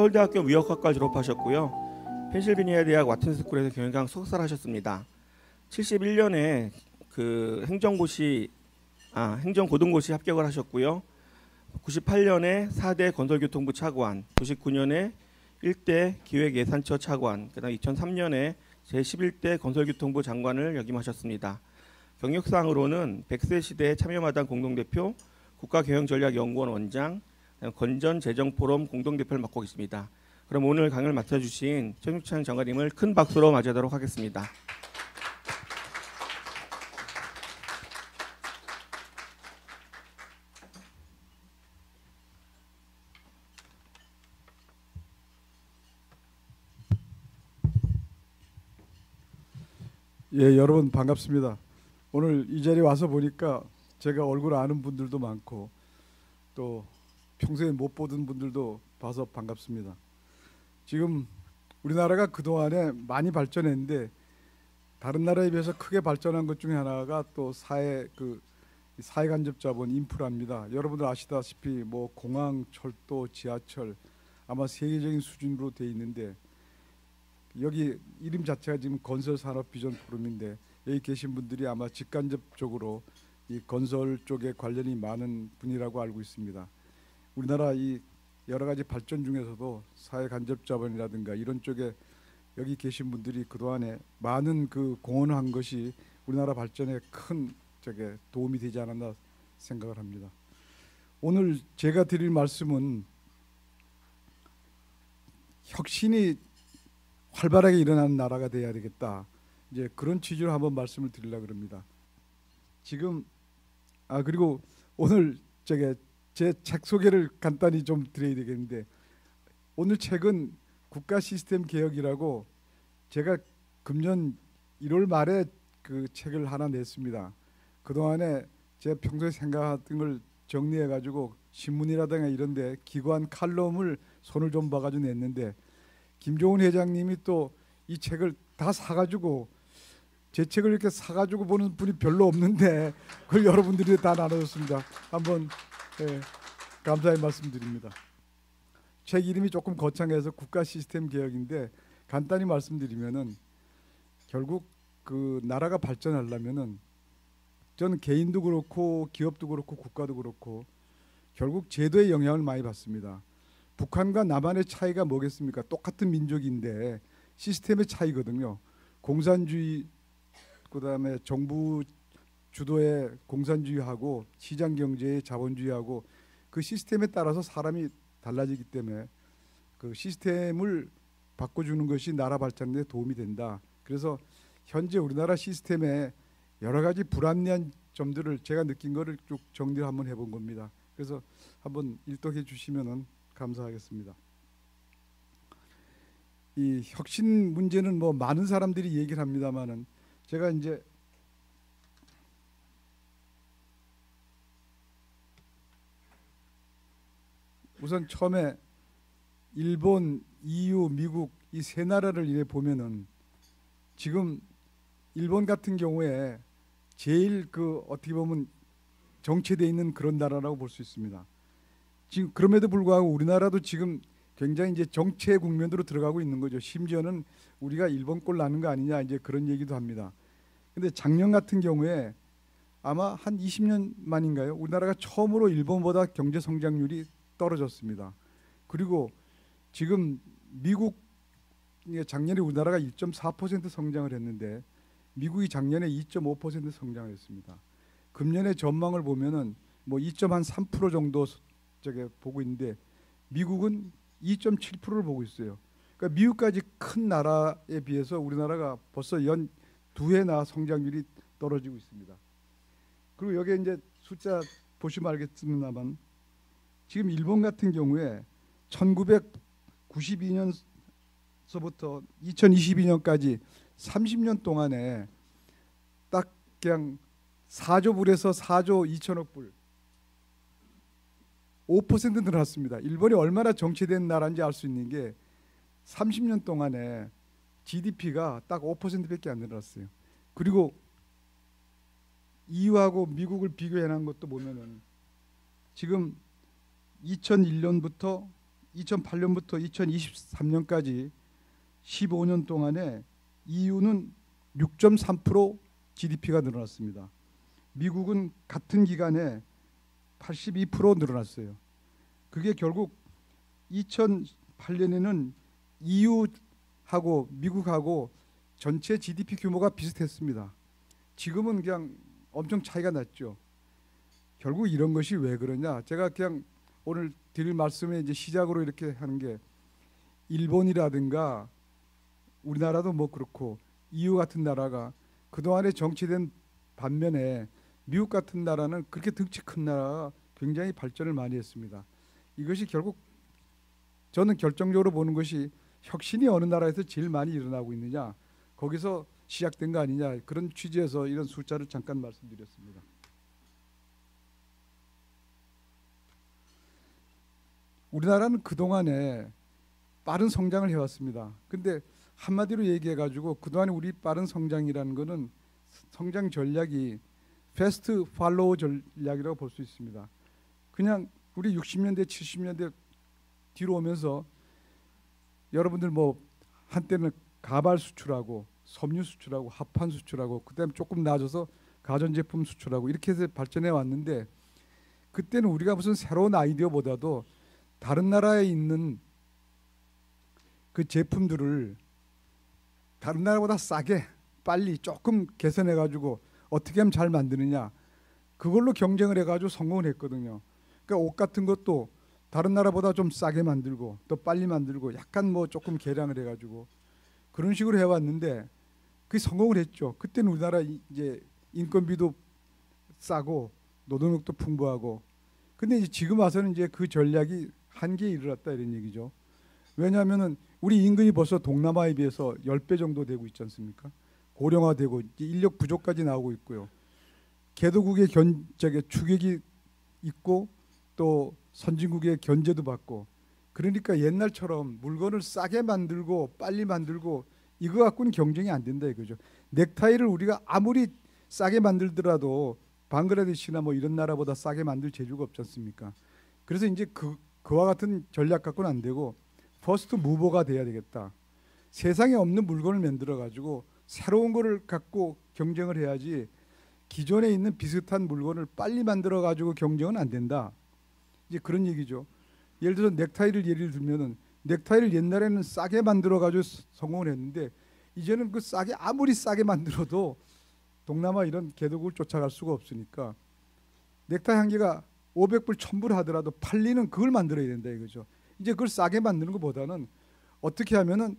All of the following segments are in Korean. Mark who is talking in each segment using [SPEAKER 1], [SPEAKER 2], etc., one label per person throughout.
[SPEAKER 1] 서울대학교 무역학과 졸업하셨고요. 펜실베니아 대학 와튼스쿨에서 경영학 석사를 하셨습니다. 71년에 그 행정고등고시 합격을 하셨고요. 98년에 4대 건설교통부 차관, 99년에 1대 기획예산처 차관, 그다음 2003년에 제11대 건설교통부 장관을 역임하셨습니다. 경력상으로는 100세 시대에 참여마당 공동대표, 국가경영전략연구원 원장, 건전재정포럼 공동대표를 맡고 계십니다. 그럼 오늘 강연을 맡아주신 최승찬 장관님을 큰 박수로 맞이하도록 하겠습니다.
[SPEAKER 2] 예, 여러분 반갑습니다. 오늘 이 자리에 와서 보니까 제가 얼굴 아는 분들도 많고 또 평소에 못 보던 분들도 봐서 반갑습니다. 지금 우리나라가 그동안에 많이 발전했는데 다른 나라에 비해서 크게 발전한 것 중에 하나가 또 사회간접자본 인프라입니다. 여러분들 아시다시피 뭐 공항, 철도, 지하철 아마 세계적인 수준으로 돼 있는데 여기 이름 자체가 지금 건설산업비전포럼인데 여기 계신 분들이 아마 직간접적으로 이 건설 쪽에 관련이 많은 분이라고 알고 있습니다. 우리나라 이 여러 가지 발전 중에서도 사회간접자본이라든가 이런 쪽에 여기 계신 분들이 그동안에 많은 그 공헌한 것이 우리나라 발전에 큰 도움이 되지 않았나 생각을 합니다. 오늘 제가 드릴 말씀은 혁신이 활발하게 일어나는 나라가 돼야 되겠다. 이제 그런 취지로 한번 말씀을 드리려고 합니다. 지금 그리고 오늘 제 책 소개를 간단히 좀 드려야 되겠는데 오늘 책은 국가 시스템 개혁이라고 제가 금년 1월 말에 그 책을 하나 냈습니다. 그동안에 제가 평소에 생각했던 걸 정리해 가지고 신문이라든가 이런 데 기관 칼럼을 손을 좀 봐가지고 냈는데 김종훈 회장님이 또 이 책을 다 사가지고 제 책을 이렇게 사가지고 보는 분이 별로 없는데 그걸 여러분들이 다 나눠줬습니다. 한번 감사의 말씀드립니다. 책 이름이 조금 거창해서 국가 시스템 개혁인데 간단히 말씀드리면은 결국 그 나라가 발전하려면은 저는 개인도 그렇고 기업도 그렇고 국가도 그렇고 결국 제도의 영향을 많이 받습니다. 북한과 남한의 차이가 뭐겠습니까? 똑같은 민족인데 시스템의 차이거든요. 공산주의 그다음에 정부 주도의 공산주의하고 시장 경제의 자본주의하고 그 시스템에 따라서 사람이 달라지기 때문에 그 시스템을 바꿔주는 것이 나라 발전에 도움이 된다. 그래서 현재 우리나라 시스템에 여러 가지 불합리한 점들을 제가 느낀 거를 쭉 정리를 한번 해본 겁니다. 그래서 한번 일독해 주시면은 감사하겠습니다. 이 혁신 문제는 뭐 많은 사람들이 얘기를 합니다만은 제가 이제 우선 처음에 일본, EU, 미국 이 세 나라를 이래 보면은 지금 일본 같은 경우에 제일 그 어떻게 보면 정체되어 있는 그런 나라라고 볼 수 있습니다. 지금 그럼에도 불구하고 우리나라도 지금 굉장히 이제 정체 국면으로 들어가고 있는 거죠. 심지어는 우리가 일본 꼴 나는 거 아니냐 이제 그런 얘기도 합니다. 근데 작년 같은 경우에 아마 한 20년 만인가요? 우리나라가 처음으로 일본보다 경제 성장률이 떨어졌습니다. 그리고 지금 미국 작년에 우리나라가 1.4% 성장을 했는데 미국이 작년에 2.5% 성장을 했습니다. 금년의 전망을 보면은 뭐 2.3% 정도 보고 있는데 미국은 2.7%를 보고 있어요. 그러니까 미국까지 큰 나라에 비해서 우리나라가 벌써 연 2해나 성장률이 떨어지고 있습니다. 그리고 여기에 이제 숫자 보시면 알겠습니다만 지금 일본 같은 경우에 1992년서부터 2022년까지 30년 동안에 딱 그냥 4조 불에서 4조 2천억 불 5% 늘었습니다. 일본이 얼마나 정체된 나라인지 알 수 있는 게 30년 동안에 GDP가 딱 5%밖에 안 늘었어요. 그리고 EU하고 미국을 비교해 놓은 것도 보면은 지금 2001년부터 2008년부터 2023년까지 15년 동안에 EU는 6.3% GDP가 늘어났습니다. 미국은 같은 기간에 82% 늘어났어요. 그게 결국 2008년에는 EU하고 미국하고 전체 GDP 규모가 비슷했습니다. 지금은 그냥 엄청 차이가 났죠. 결국 이런 것이 왜 그러냐? 제가 그냥 오늘 드릴 말씀에 이제 시작으로 이렇게 하는 게 일본이라든가 우리나라도 뭐 그렇고 EU 같은 나라가 그동안에 정치된 반면에 미국 같은 나라는 그렇게 덩치 큰 나라가 굉장히 발전을 많이 했습니다. 이것이 결국 저는 결정적으로 보는 것이 혁신이 어느 나라에서 제일 많이 일어나고 있느냐, 거기서 시작된 거 아니냐, 그런 취지에서 이런 숫자를 잠깐 말씀드렸습니다. 우리나라는 그동안에 빠른 성장을 해왔습니다. 근데 한마디로 얘기해가지고 그동안에 우리 빠른 성장이라는 것은 성장 전략이 패스트 팔로우 전략이라고 볼 수 있습니다. 그냥 우리 60년대 70년대 뒤로 오면서 여러분들 뭐 한때는 가발 수출하고 섬유 수출하고 합판 수출하고 그다음에 조금 나아져서 가전제품 수출하고 이렇게 해서 발전해 왔는데, 그때는 우리가 무슨 새로운 아이디어보다도 다른 나라에 있는 그 제품들을 다른 나라보다 싸게 빨리 조금 개선해 가지고 어떻게 하면 잘 만드느냐, 그걸로 경쟁을 해가지고 성공을 했거든요. 그러니까 옷 같은 것도 다른 나라보다 좀 싸게 만들고 또 빨리 만들고 약간 뭐 조금 개량을 해가지고 그런 식으로 해왔는데 그게 성공을 했죠. 그때는 우리나라 이제 인건비도 싸고 노동력도 풍부하고, 근데 이제 지금 와서는 이제 그 전략이 한계에 이르렀다 이런 얘기죠. 왜냐하면은 우리 임금이 벌써 동남아에 비해서 10배 정도 되고 있지 않습니까? 고령화되고 인력 부족까지 나오고 있고요. 개도국의 추격이 있고 또 선진국의 견제도 받고, 그러니까 옛날처럼 물건을 싸게 만들고 빨리 만들고 이거 갖고는 경쟁이 안 된다 이거죠. 넥타이를 우리가 아무리 싸게 만들더라도 방글라데시나 뭐 이런 나라보다 싸게 만들 재주가 없지 않습니까? 그래서 이제 그와 같은 전략 갖고는 안 되고 퍼스트 무버가 돼야 되겠다. 세상에 없는 물건을 만들어 가지고 새로운 거를 갖고 경쟁을 해야지 기존에 있는 비슷한 물건을 빨리 만들어 가지고 경쟁은 안 된다. 이제 그런 얘기죠. 예를 들어서 넥타이를 예를 들면은 넥타이를 옛날에는 싸게 만들어 가지고 성공을 했는데 이제는 그 싸게 아무리 싸게 만들어도 동남아 이런 개도국을 쫓아갈 수가 없으니까 넥타이 한 개가 500불 1000불 하더라도 팔리는 그걸 만들어야 된다 이거죠. 이제 그걸 싸게 만드는 것보다는 어떻게 하면은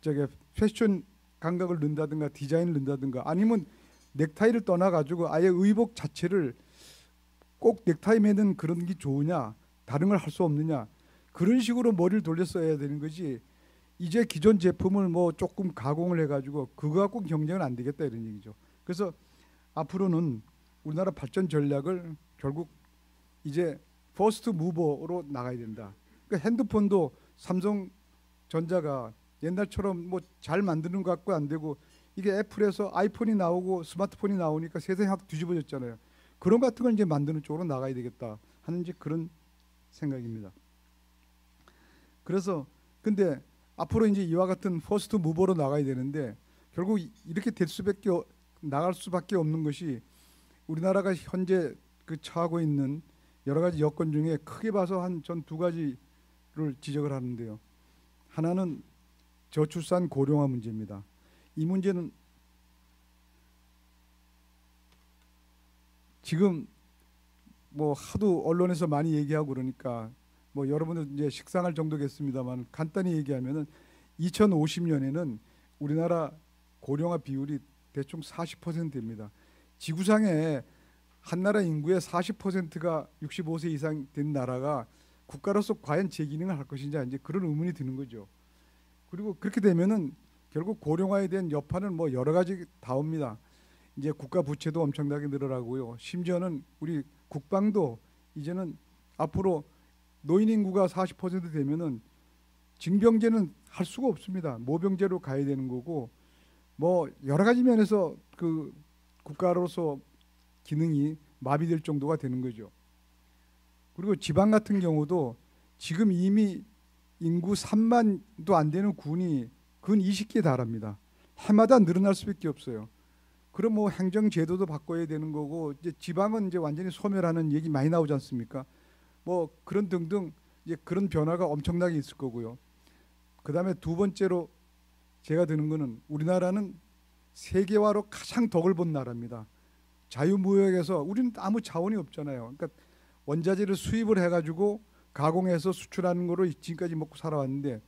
[SPEAKER 2] 저게 패션 감각을 넣는다든가 디자인을 넣는다든가 아니면 넥타이를 떠나 가지고 아예 의복 자체를 꼭 넥타이 매는 그런 게 좋으냐, 다른 걸 할 수 없느냐, 그런 식으로 머리를 돌려 써야 되는 거지. 이제 기존 제품을 뭐 조금 가공을 해가지고 그거 갖고 경쟁은 안 되겠다 이런 얘기죠. 그래서 앞으로는 우리나라 발전 전략을 결국 이제 퍼스트 무버로 나가야 된다. 그러니까 핸드폰도 삼성전자가 옛날처럼 뭐 잘 만드는 것 같고 안 되고 이게 애플에서 아이폰이 나오고 스마트폰이 나오니까 세상이 확 뒤집어졌잖아요. 그런 같은 걸 이제 만드는 쪽으로 나가야 되겠다 하는 이제 그런 생각입니다. 그래서 근데 앞으로 이제 이와 같은 퍼스트 무버로 나가야 되는데 결국 이렇게 나갈 수밖에 없는 것이 우리나라가 현재 그 처하고 있는 여러 가지 여건 중에 크게 봐서 전 두 가지를 지적을 하는데요. 하나는 저출산 고령화 문제입니다. 이 문제는 지금 뭐 하도 언론에서 많이 얘기하고 그러니까 뭐 여러분들 이제 식상할 정도겠습니다만 간단히 얘기하면은 2050년에는 우리나라 고령화 비율이 대충 40%입니다. 지구상에 한 나라 인구의 40%가 65세 이상 된 나라가 국가로서 과연 제 기능을 할 것인지 이제 그런 의문이 드는 거죠. 그리고 그렇게 되면은 결국 고령화에 대한 여파는 뭐 여러 가지 다 옵니다. 이제 국가 부채도 엄청나게 늘어나고요. 심지어는 우리 국방도 이제는 앞으로 노인 인구가 40% 되면은 징병제는 할 수가 없습니다. 모병제로 가야 되는 거고 뭐 여러 가지 면에서 그 국가로서 기능이 마비될 정도가 되는 거죠. 그리고 지방 같은 경우도 지금 이미 인구 3만도 안 되는 군이 근 20개에 달합니다. 해마다 늘어날 수밖에 없어요. 그럼 뭐 행정 제도도 바꿔야 되는 거고 이제 지방은 이제 완전히 소멸하는 얘기 많이 나오지 않습니까? 뭐 그런 등등 이제 그런 변화가 엄청나게 있을 거고요. 그다음에 두 번째로 제가 드는 거는 우리나라는 세계화로 가장 덕을 본 나라입니다. 자유무역에서 우리는 아무 자원이 없잖아요. 그러니까 원자재를 수입을 해가지고 가공해서 수출하는 거로 지금까지 먹고 살아왔는데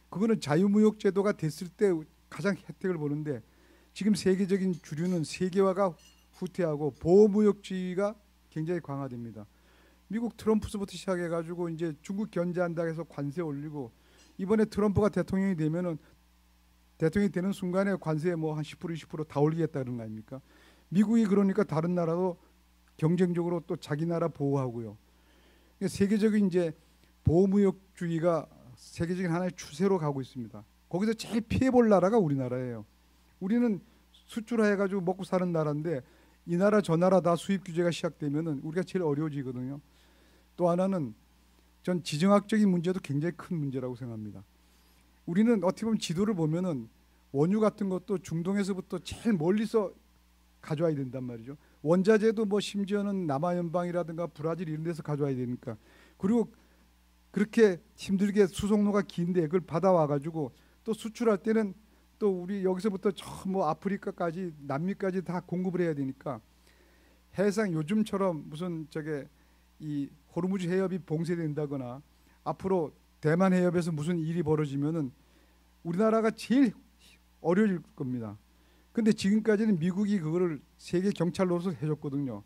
[SPEAKER 2] 그거는 자유무역 제도가 됐을 때 가장 혜택을 보는데 지금 세계적인 주류는 세계화가 후퇴하고 보호무역주의가 굉장히 강화됩니다. 미국 트럼프부터 시작해가지고 이제 중국 견제한다 해서 관세 올리고 이번에 트럼프가 대통령이 되면은 대통령이 되는 순간에 관세 뭐 한 10% 20%다 올리겠다는 거 아닙니까? 미국이 그러니까 다른 나라도 경쟁적으로 또 자기 나라 보호하고요. 그러니까 세계적인 이제 보호무역주의가 세계적인 하나의 추세로 가고 있습니다. 거기서 제일 피해 볼 나라가 우리나라예요. 우리는 수출해가지고 먹고 사는 나라인데 이 나라 저 나라 다 수입 규제가 시작되면은 우리가 제일 어려워지거든요. 또 하나는 전 지정학적인 문제도 굉장히 큰 문제라고 생각합니다. 우리는 어떻게 보면 지도를 보면은 원유 같은 것도 중동에서부터 제일 멀리서 가져와야 된단 말이죠. 원자재도 뭐 심지어는 남아연방이라든가 브라질 이런 데서 가져와야 되니까. 그리고 그렇게 힘들게 수송로가 긴데 그걸 받아와 가지고 또 수출할 때는 또 우리 여기서부터 저 뭐 아프리카까지 남미까지 다 공급을 해야 되니까 해상 요즘처럼 무슨 저게 이 호르무즈 해협이 봉쇄된다거나 앞으로 대만 해협에서 무슨 일이 벌어지면은 우리나라가 제일 어려울 겁니다. 근데 지금까지는 미국이 그거를 세계 경찰 노릇을 해줬거든요.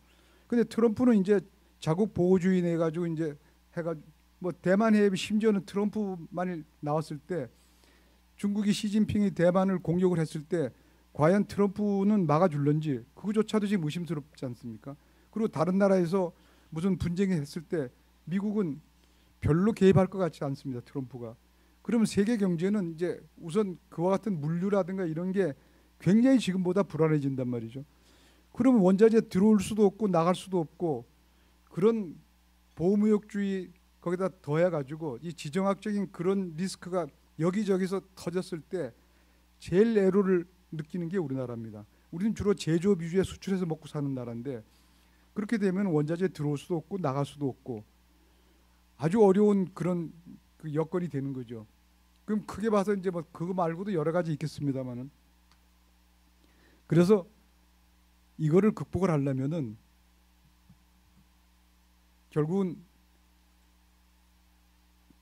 [SPEAKER 2] 근데 트럼프는 이제 자국 보호주의 내 가지고 이제 해가 뭐 대만 해협이 심지어는 트럼프만이 나왔을 때 중국이 시진핑이 대만을 공격을 했을 때 과연 트럼프는 막아줄런지 그거조차도 지금 의심스럽지 않습니까? 그리고 다른 나라에서 무슨 분쟁이 했을 때 미국은 별로 개입할 것 같지 않습니다. 트럼프가. 그러면 세계 경제는 이제 우선 그와 같은 물류라든가 이런 게 굉장히 지금보다 불안해진단 말이죠. 그러면 원자재 들어올 수도 없고 나갈 수도 없고 그런 보호무역주의 거기다 더해가지고 이 지정학적인 그런 리스크가 여기저기서 터졌을 때 제일 애로를 느끼는 게 우리나라입니다. 우리는 주로 제조업 위주의 수출해서 먹고 사는 나라인데 그렇게 되면 원자재 들어올 수도 없고 나갈 수도 없고 아주 어려운 그런 그 여건이 되는 거죠. 그럼 크게 봐서 이제 뭐 그거 말고도 여러 가지 있겠습니다만은 그래서 이거를 극복을 하려면은 결국은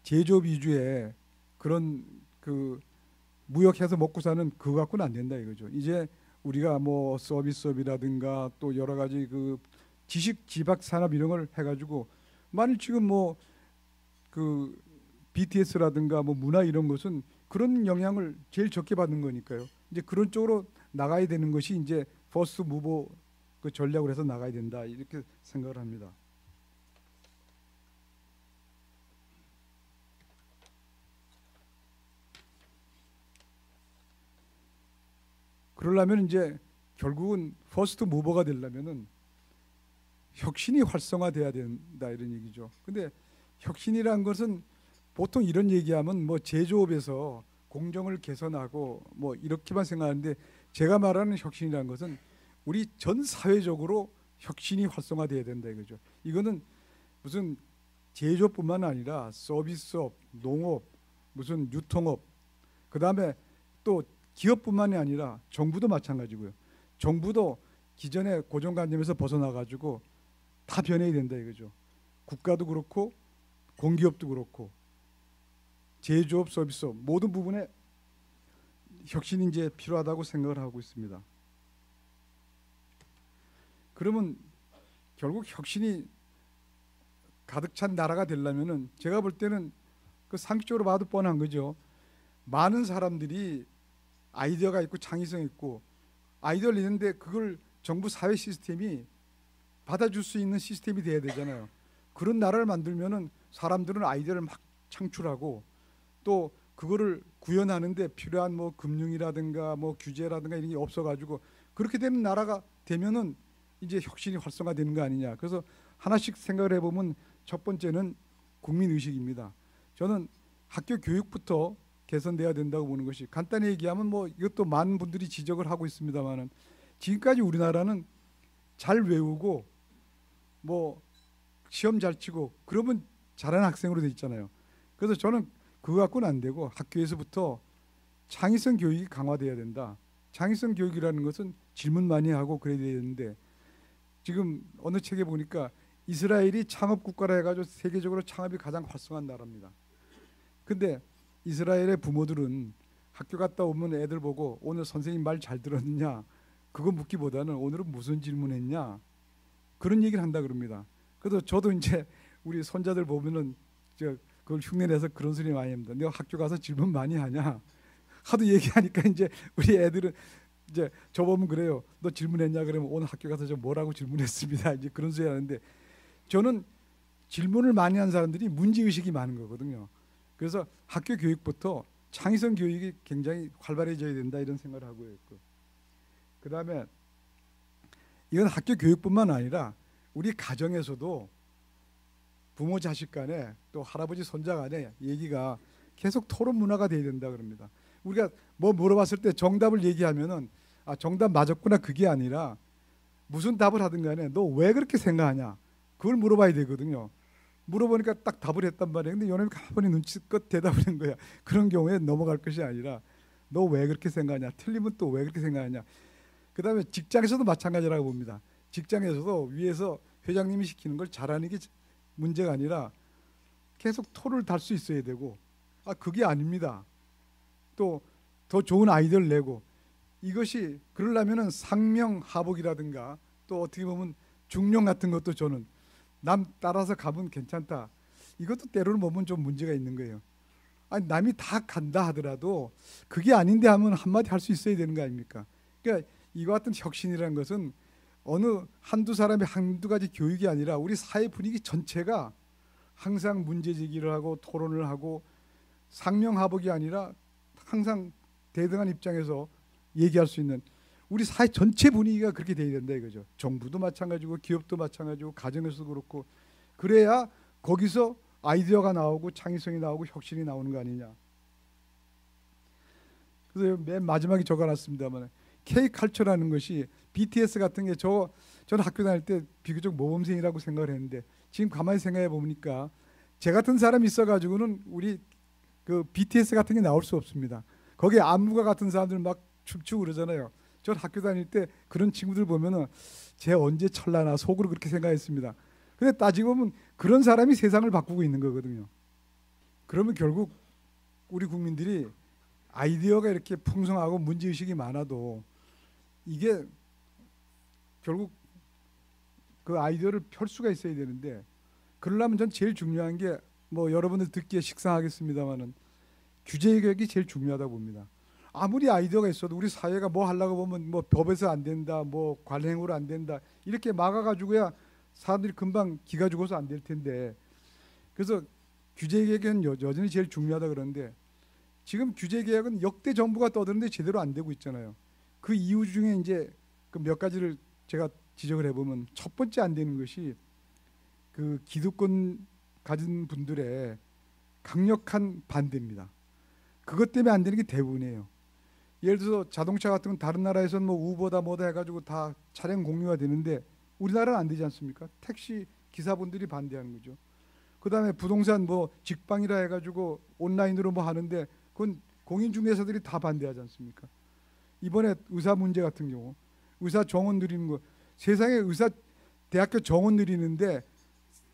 [SPEAKER 2] 제조업 위주의 그런 그 무역해서 먹고 사는 그거 갖고는 안 된다 이거죠. 이제 우리가 뭐 서비스업이라든가 또 여러 가지 그 지식 지박 산업 이런 걸 해가지고 만일 지금 뭐 그 BTS라든가 뭐 문화 이런 것은 그런 영향을 제일 적게 받는 거니까요. 이제 그런 쪽으로 나가야 되는 것이 이제 퍼스트 무버 그 전략을 해서 나가야 된다 이렇게 생각을 합니다. 그러려면 이제 결국은 퍼스트 무버가 되려면은 혁신이 활성화돼야 된다 이런 얘기죠. 근데 혁신이란 것은 보통 이런 얘기하면 뭐 제조업에서 공정을 개선하고 뭐 이렇게만 생각하는데 제가 말하는 혁신이란 것은 우리 전 사회적으로 혁신이 활성화돼야 된다 이거죠. 이거는 무슨 제조업뿐만 아니라 서비스업, 농업, 무슨 유통업, 그다음에 또 기업뿐만이 아니라 정부도 마찬가지고요. 정부도 기존의 고정관념에서 벗어나가지고 다 변해야 된다 이거죠. 국가도 그렇고 공기업도 그렇고 제조업, 서비스업 모든 부분에 혁신이 이제 필요하다고 생각을 하고 있습니다. 그러면 결국 혁신이 가득 찬 나라가 되려면은 제가 볼 때는 그 상식적으로 봐도 뻔한 거죠. 많은 사람들이 아이디어가 있고 창의성 있고 아이디어를 내는데 그걸 정부 사회 시스템이 받아줄 수 있는 시스템이 돼야 되잖아요. 그런 나라를 만들면은 사람들은 아이디어를 막 창출하고 또 그거를 구현하는데 필요한 뭐 금융이라든가 뭐 규제라든가 이런 게 없어가지고 그렇게 되는 나라가 되면은 이제 혁신이 활성화되는 거 아니냐. 그래서 하나씩 생각을 해보면 첫 번째는 국민 의식입니다. 저는 학교 교육부터 개선돼야 된다고 보는 것이, 간단히 얘기하면 뭐 이것도 많은 분들이 지적을 하고 있습니다만은 지금까지 우리나라는 잘 외우고 뭐 시험 잘 치고 그러면 잘하는 학생으로 돼 있잖아요. 그래서 저는 그거 갖고는 안 되고 학교에서부터 창의성 교육이 강화돼야 된다. 창의성 교육이라는 것은 질문 많이 하고 그래야 되는데, 지금 어느 책에 보니까 이스라엘이 창업 국가라 해가지고 세계적으로 창업이 가장 활성화한 나라입니다. 근데 이스라엘의 부모들은 학교 갔다 오면 애들 보고 오늘 선생님 말 잘 들었느냐 그거 묻기보다는 오늘은 무슨 질문했냐 그런 얘기를 한다 그럽니다. 그래서 저도 이제 우리 손자들 보면은 그걸 흉내내서 그런 소리 많이 합니다. 내가 학교 가서 질문 많이 하냐 하도 얘기하니까 이제 우리 애들은 이제 저 보면 그래요. 너 질문했냐 그러면 오늘 학교 가서 저 뭐라고 질문했습니다. 이제 그런 소리 하는데, 저는 질문을 많이 한 사람들이 문제 의식이 많은 거거든요. 그래서 학교 교육부터 창의성 교육이 굉장히 활발해져야 된다 이런 생각을 하고 있고, 그다음에 이건 학교 교육뿐만 아니라 우리 가정에서도 부모 자식 간에 또 할아버지 손자 간에 얘기가 계속 토론 문화가 돼야 된다 그럽니다. 우리가 뭐 물어봤을 때 정답을 얘기하면은 아 정답 맞았구나 그게 아니라 무슨 답을 하든 간에 너 왜 그렇게 생각하냐 그걸 물어봐야 되거든요. 물어보니까 딱 답을 했단 말이에요. 근데 요놈이 가만히 눈치껏 대답을 한 거야. 그런 경우에 넘어갈 것이 아니라 너 왜 그렇게 생각하냐, 틀리면 또 왜 그렇게 생각하냐. 그 다음에 직장에서도 마찬가지라고 봅니다. 직장에서도 위에서 회장님이 시키는 걸 잘하는 게 문제가 아니라 계속 토를 달 수 있어야 되고, 아 그게 아닙니다. 또 더 좋은 아이디어를 내고, 이것이 그러려면은 상명하복이라든가 또 어떻게 보면 중용 같은 것도 저는 남 따라서 가면 괜찮다. 이것도 때로는 보면 좀 문제가 있는 거예요. 아니 남이 다 간다 하더라도 그게 아닌데 하면 한마디 할 수 있어야 되는 거 아닙니까? 그러니까 이와 같은 혁신이라는 것은 어느 한두 사람의 한두 가지 교육이 아니라 우리 사회 분위기 전체가 항상 문제 제기를 하고 토론을 하고 상명하복이 아니라 항상 대등한 입장에서 얘기할 수 있는 우리 사회 전체 분위기가 그렇게 돼야 된다 이거죠. 정부도 마찬가지고 기업도 마찬가지고 가정에서도 그렇고, 그래야 거기서 아이디어가 나오고 창의성이 나오고 혁신이 나오는 거 아니냐. 그래서 맨 마지막에 적어놨습니다만 K컬처라는 것이 BTS 같은 게 저는 학교 다닐 때 비교적 모범생이라고 생각을 했는데 지금 가만히 생각해 보니까 제 같은 사람이 있어가지고는 우리 그 BTS 같은 게 나올 수 없습니다. 거기에 안무가 같은 사람들 막 춤추고 그러잖아요. 전 학교 다닐 때 그런 친구들 보면은 쟤 언제 철나나 속으로 그렇게 생각했습니다. 근데 따지고 보면 그런 사람이 세상을 바꾸고 있는 거거든요. 그러면 결국 우리 국민들이 아이디어가 이렇게 풍성하고 문제의식이 많아도 이게 결국 그 아이디어를 펼 수가 있어야 되는데, 그러려면 전 제일 중요한 게 뭐 여러분들 듣기에 식상하겠습니다만은 규제 개혁이 제일 중요하다고 봅니다. 아무리 아이디어가 있어도 우리 사회가 뭐 하려고 보면 뭐 법에서 안 된다, 뭐 관행으로 안 된다 이렇게 막아가지고야 사람들이 금방 기가 죽어서 안 될 텐데, 그래서 규제 개혁은 여전히 제일 중요하다 그러는데 지금 규제 개혁은 역대 정부가 떠드는데 제대로 안 되고 있잖아요. 그 이유 중에 이제 그 몇 가지를 제가 지적을 해보면, 첫 번째 안 되는 것이 그 기득권 가진 분들의 강력한 반대입니다. 그것 때문에 안 되는 게 대부분이에요. 예를 들어서 자동차 같은 건 다른 나라에서는 뭐 우버다 뭐다 해가지고 다 차량 공유가 되는데 우리나라는 안 되지 않습니까? 택시 기사분들이 반대하는 거죠. 그다음에 부동산 뭐 직방이라 해가지고 온라인으로 뭐 하는데 그건 공인중개사들이 다 반대하지 않습니까? 이번에 의사 문제 같은 경우 의사 정원 늘리는 거, 세상에 의사 대학교 정원 늘리는데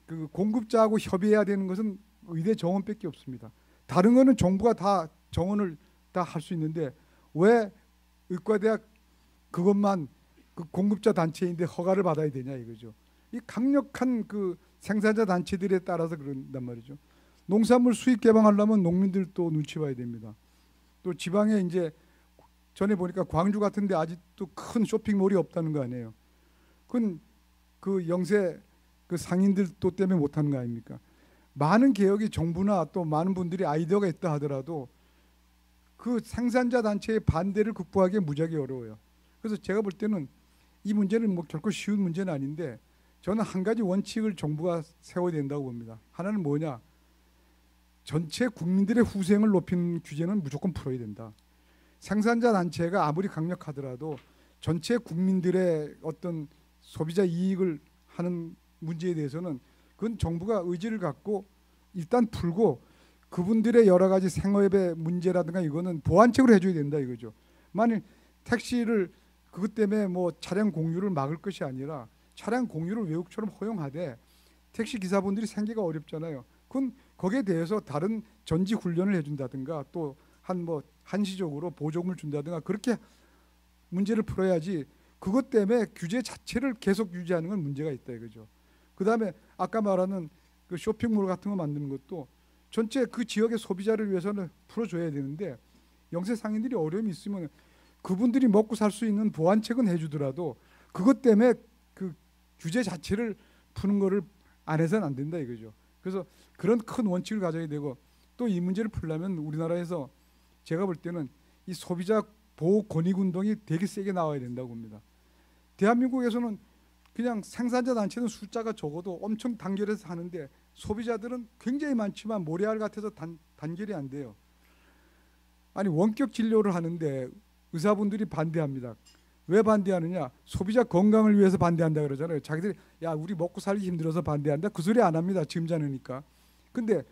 [SPEAKER 2] 그 공급자하고 협의해야 되는 것은 의대 정원밖에 없습니다. 다른 거는 정부가 다 정원을 다 할 수 있는데 왜 의과대학 그것만 그 공급자 단체인데 허가를 받아야 되냐 이거죠. 이 강력한 그 생산자 단체들에 따라서 그런단 말이죠. 농산물 수입 개방하려면 농민들도 눈치 봐야 됩니다. 또 지방에 이제 전에 보니까 광주 같은데 아직도 큰 쇼핑몰이 없다는 거 아니에요. 그건 그 영세 그 상인들 또 때문에 못하는 거 아닙니까? 많은 개혁이 정부나 또 많은 분들이 아이디어가 있다 하더라도 그 생산자 단체의 반대를 극복하기 무지하게 어려워요. 그래서 제가 볼 때는 이 문제는 뭐 결코 쉬운 문제는 아닌데 저는 한 가지 원칙을 정부가 세워야 된다고 봅니다. 하나는 뭐냐? 전체 국민들의 후생을 높이는 규제는 무조건 풀어야 된다. 생산자 단체가 아무리 강력하더라도 전체 국민들의 어떤 소비자 이익을 하는 문제에 대해서는 그건 정부가 의지를 갖고 일단 풀고 그분들의 여러 가지 생업의 문제라든가 이거는 보완책으로 해줘야 된다 이거죠. 만일 택시를 그것 때문에 뭐 차량 공유를 막을 것이 아니라 차량 공유를 외국처럼 허용하되 택시 기사분들이 생계가 어렵잖아요. 그건 거기에 대해서 다른 전지 훈련을 해준다든가 또 한시적으로 보조금을 준다든가 그렇게 문제를 풀어야지 그것 때문에 규제 자체를 계속 유지하는 건 문제가 있다 이거죠. 그다음에 아까 말하는 그 쇼핑몰 같은 거 만드는 것도 전체 그 지역의 소비자를 위해서는 풀어줘야 되는데 영세 상인들이 어려움이 있으면 그분들이 먹고 살 수 있는 보완책은 해주더라도 그것 때문에 그 규제 자체를 푸는 거를 안 해서는 안 된다 이거죠. 그래서 그런 큰 원칙을 가져야 되고 또 이 문제를 풀려면 우리나라에서 제가 볼 때는 이 소비자 보호 권익운동이 되게 세게 나와야 된다고 봅니다. 대한민국에서는 그냥 생산자 단체는 숫자가 적어도 엄청 단결해서 하는데 소비자들은 굉장히 많지만 모래알 같아서 단결이 안 돼요. 아니 원격 진료를 하는데 의사분들이 반대합니다. 왜 반대하느냐? 소비자 건강을 위해서 반대한다 그러잖아요. 자기들이 야 우리 먹고 살기 힘들어서 반대한다. 그 소리 안 합니다. 짐자느니까. 근데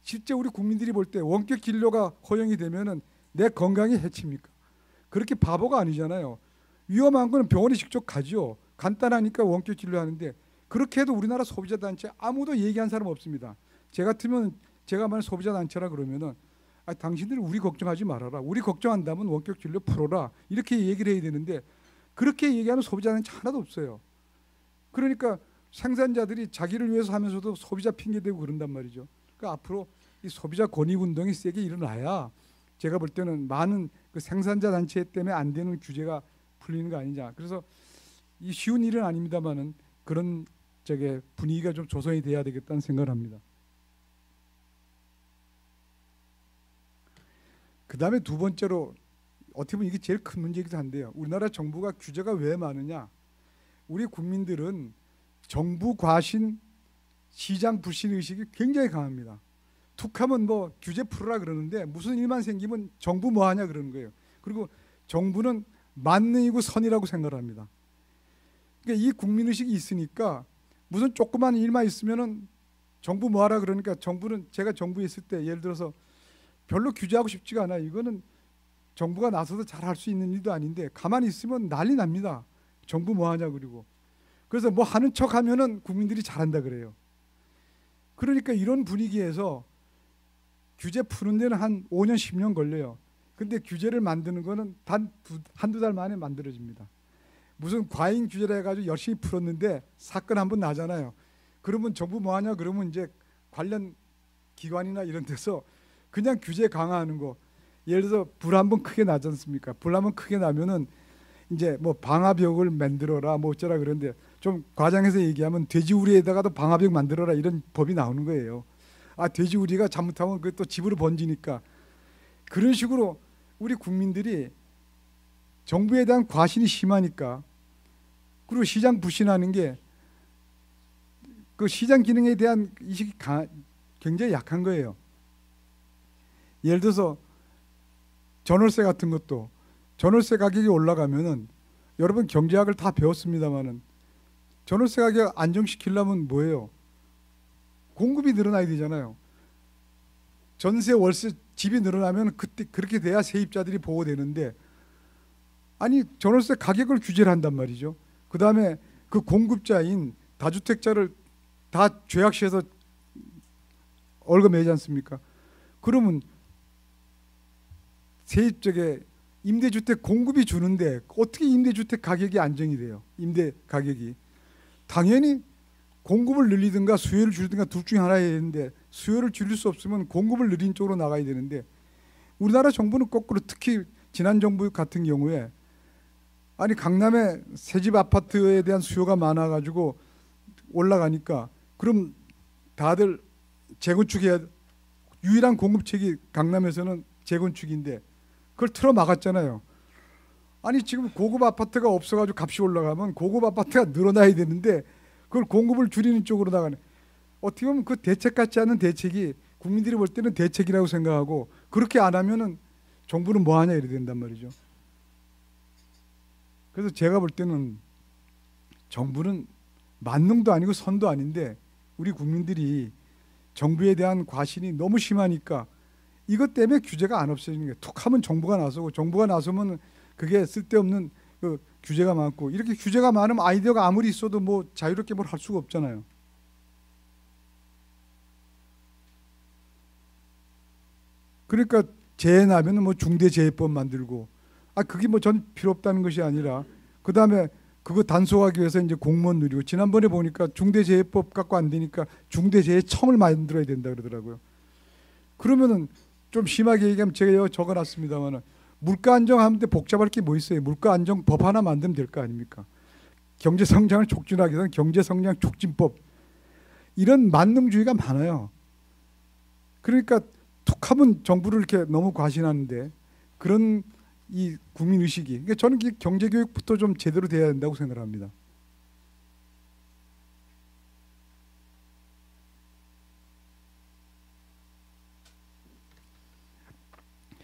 [SPEAKER 2] 실제 우리 국민들이 볼 때 원격 진료가 허용이 되면은 내 건강에 해칩니까? 그렇게 바보가 아니잖아요. 위험한 거는 병원에 직접 가죠. 간단하니까 원격 진료하는데 그렇게 해도 우리나라 소비자 단체 아무도 얘기한 사람 없습니다. 제 같으면 제가 만약 소비자 단체라 그러면은 당신들이 우리 걱정하지 말아라. 우리 걱정한다면 원격 진료 풀어라. 이렇게 얘기를 해야 되는데 그렇게 얘기하는 소비자 단체 하나도 없어요. 그러니까 생산자들이 자기를 위해서 하면서도 소비자 핑계대고 그런단 말이죠. 그러니까 앞으로 이 소비자 권익운동이 세게 일어나야 제가 볼 때는 많은 그 생산자 단체 때문에 안 되는 규제가 풀리는 거 아니냐. 그래서 이 쉬운 일은 아닙니다만은 그런 분위기가 좀 조성이 돼야 되겠다는 생각을 합니다. 그 다음에 두 번째로 어떻게 보면 이게 제일 큰 문제이기도 한데요. 우리나라 정부가 규제가 왜 많으냐. 우리 국민들은 정부 과신, 시장 불신 의식이 굉장히 강합니다. 툭하면 뭐 규제 풀어라 그러는데 무슨 일만 생기면 정부 뭐 하냐 그러는 거예요. 그리고 정부는 만능이고 선이라고 생각을 합니다. 그러니까 이 국민의식이 있으니까 무슨 조그만 일만 있으면은 정부 뭐 하라 그러니까 정부는 제가 정부에 있을 때 예를 들어서 별로 규제하고 싶지가 않아요. 이거는 정부가 나서서 잘 할 수 있는 일도 아닌데 가만히 있으면 난리 납니다. 정부 뭐 하냐 그리고. 그래서 뭐 하는 척 하면은 국민들이 잘한다 그래요. 그러니까 이런 분위기에서 규제 푸는 데는 한 5년 10년 걸려요. 근데 규제를 만드는 거는 한두 달 만에 만들어집니다. 무슨 과잉 규제를 해가지고 열심히 풀었는데 사건 한번 나잖아요. 그러면 정부 뭐 하냐 그러면 이제 관련 기관이나 이런 데서 그냥 규제 강화하는 거. 예를 들어서 불 한번 크게 나지 않습니까? 불 한번 크게 나면은 이제 뭐 방화벽을 만들어라 뭐 어쩌라 그런데 좀 과장해서 얘기하면 돼지우리에다가도 방화벽 만들어라 이런 법이 나오는 거예요. 돼지우리가 잘못하면 그게 또 집으로 번지니까. 그런 식으로 우리 국민들이 정부에 대한 과신이 심하니까 그리고 시장 불신하는 게 그 시장 기능에 대한 인식이 굉장히 약한 거예요. 예를 들어서 전월세 같은 것도 전월세 가격이 올라가면은 여러분 경제학을 다 배웠습니다만은 전월세 가격 안정시키려면 뭐예요? 공급이 늘어나야 되잖아요. 전세 월세 집이 늘어나면 그때 그렇게 돼야 세입자들이 보호되는데 아니 전월세 가격을 규제를 한단 말이죠. 그 다음에 그 공급자인 다주택자를 다 죄악시해서 월급 내지 않습니까? 그러면 임대주택 공급이 주는데 어떻게 임대주택 가격이 안정이 돼요? 임대 가격이. 당연히 공급을 늘리든가 수요를 줄이든가 둘 중에 하나 해야 되는데 수요를 줄일 수 없으면 공급을 늘린 쪽으로 나가야 되는데 우리나라 정부는 거꾸로 특히 지난 정부 같은 경우에 아니 강남에 새집 아파트에 대한 수요가 많아가지고 올라가니까 그럼 다들 재건축해야 유일한 공급책이 강남에서는 재건축인데 그걸 틀어 막았잖아요. 아니 지금 고급 아파트가 없어가지고 값이 올라가면 고급 아파트가 늘어나야 되는데 그걸 공급을 줄이는 쪽으로 나가네. 어떻게 보면 그 대책 같지 않은 대책이 국민들이 볼 때는 대책이라고 생각하고 그렇게 안 하면은 정부는 뭐 하냐 이래 된단 말이죠. 그래서 제가 볼 때는 정부는 만능도 아니고 선도 아닌데 우리 국민들이 정부에 대한 과신이 너무 심하니까 이것 때문에 규제가 안 없어지는 거예요. 툭 하면 정부가 나서고 정부가 나서면 그게 쓸데없는 그 규제가 많고 이렇게 규제가 많으면 아이디어가 아무리 있어도 뭐 자유롭게 뭘 할 수가 없잖아요. 그러니까 재해 나면은 뭐 중대재해법 만들고 그게 뭐 전 필요 없다는 것이 아니라 그 다음에 그거 단속하기 위해서 이제 공무원 누리고 지난번에 보니까 중대재해법 갖고 안 되니까 중대재해청을 만들어야 된다 그러더라고요. 그러면은 좀 심하게 얘기하면 제가 적어놨습니다만은 물가 안정하는데 복잡할 게 뭐 있어요? 물가 안정법 하나 만들면 될 거 아닙니까? 경제 성장을 촉진하기 위해서는 경제 성장 촉진법 이런 만능주의가 많아요. 그러니까 툭하면 정부를 이렇게 너무 과신하는데 그런 이 국민 의식이 그러니까 저는 경제 교육부터 좀 제대로 돼야 된다고 생각합니다.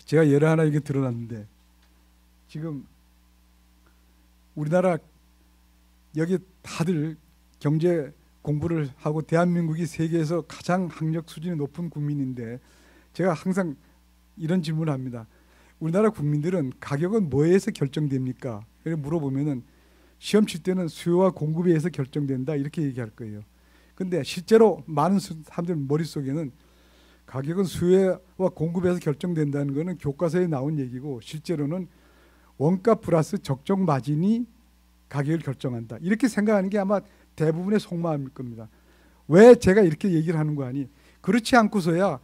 [SPEAKER 2] 제가 예를 하나 이게 드러났는데 지금 우리나라 여기 다들 경제 공부를 하고 대한민국이 세계에서 가장 학력 수준이 높은 국민인데 제가 항상 이런 질문을 합니다. 우리나라 국민들은 가격은 뭐에 의해서 결정됩니까? 이렇게 물어보면은 시험 칠 때는 수요와 공급에 의해서 결정된다 이렇게 얘기할 거예요. 근데 실제로 많은 사람들 머릿속에는 가격은 수요와 공급에서 결정된다는 것은 교과서에 나온 얘기고 실제로는 원가 플러스 적정 마진이 가격을 결정한다. 이렇게 생각하는 게 아마 대부분의 속마음일 겁니다. 왜 제가 이렇게 얘기를 하는 거 아니? 그렇지 않고서야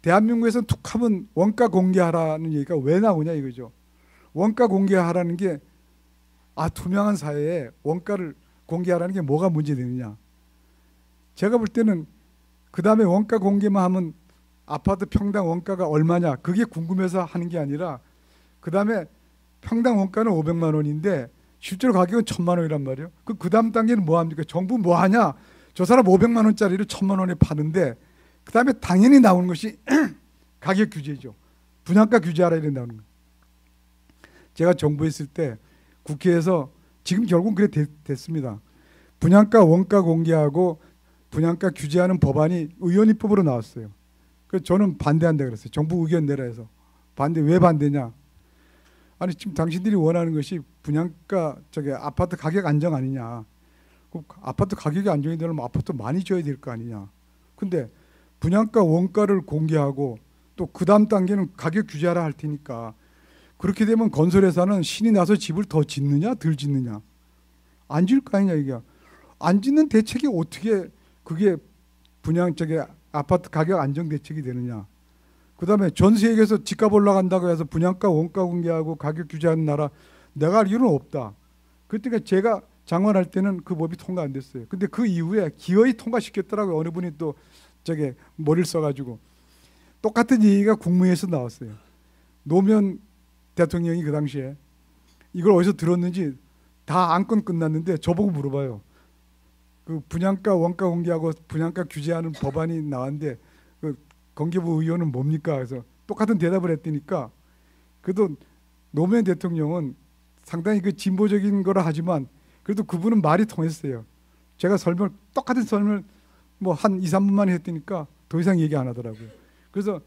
[SPEAKER 2] 대한민국에서는 툭하면 원가 공개하라는 얘기가 왜 나오냐 이거죠. 원가 공개하라는 게 투명한 사회에 원가를 공개하라는 게 뭐가 문제되느냐. 제가 볼 때는 그 다음에 원가 공개만 하면 아파트 평당 원가가 얼마냐 그게 궁금해서 하는 게 아니라 그 다음에 평당 원가는 500만 원인데 실제로 가격은 1000만 원이란 말이에요. 그 다음 단계는 뭐 합니까? 정부 뭐 하냐? 저 사람 500만 원짜리를 1000만 원에 파는데 그 다음에 당연히 나오는 것이 가격 규제죠. 분양가 규제하라 이래 나오는 거예요. 제가 정부에 있을 때 국회에서 지금 결국 그래 됐습니다. 분양가 원가 공개하고 분양가 규제하는 법안이 의원 입법으로 나왔어요. 그래서 저는 반대한다 그랬어요. 정부 의견 내라 해서. 반대 왜 반대냐? 아니 지금 당신들이 원하는 것이 분양가 아파트 가격 안정 아니냐? 아파트 가격이 안정이 되려면 아파트 많이 줘야 될 거 아니냐? 근데 분양가 원가를 공개하고 또 그 다음 단계는 가격 규제하라 할 테니까 그렇게 되면 건설회사는 신이 나서 집을 더 짓느냐 덜 짓느냐 안 지을 거 아니냐 이게 안 짓는 대책이 어떻게 그게 분양 아파트 가격 안정 대책이 되느냐. 그 다음에 전 세계에서 집값 올라간다고 해서 분양가 원가 공개하고 가격 규제하는 나라 내가 알기로는 없다. 그때 제가 장관할 때는 그 법이 통과 안 됐어요. 근데 그 이후에 기어이 통과시켰더라고요. 어느 분이 또 머리를 써가지고 똑같은 얘기가 국무회에서 나왔어요. 노무현 대통령이 그 당시에 이걸 어디서 들었는지 다 안건 끝났는데 저보고 물어봐요. 그 분양가 원가 공개하고 분양가 규제하는 법안이 나왔는데 그 건기부 의원은 뭡니까? 그래서 똑같은 대답을 했더니까 그래도 노무현 대통령은 상당히 그 진보적인 거라 하지만 그래도 그분은 말이 통했어요. 제가 똑같은 설명을 뭐 한 2, 3분만 했더니까 더 이상 얘기 안 하더라고요. 그래서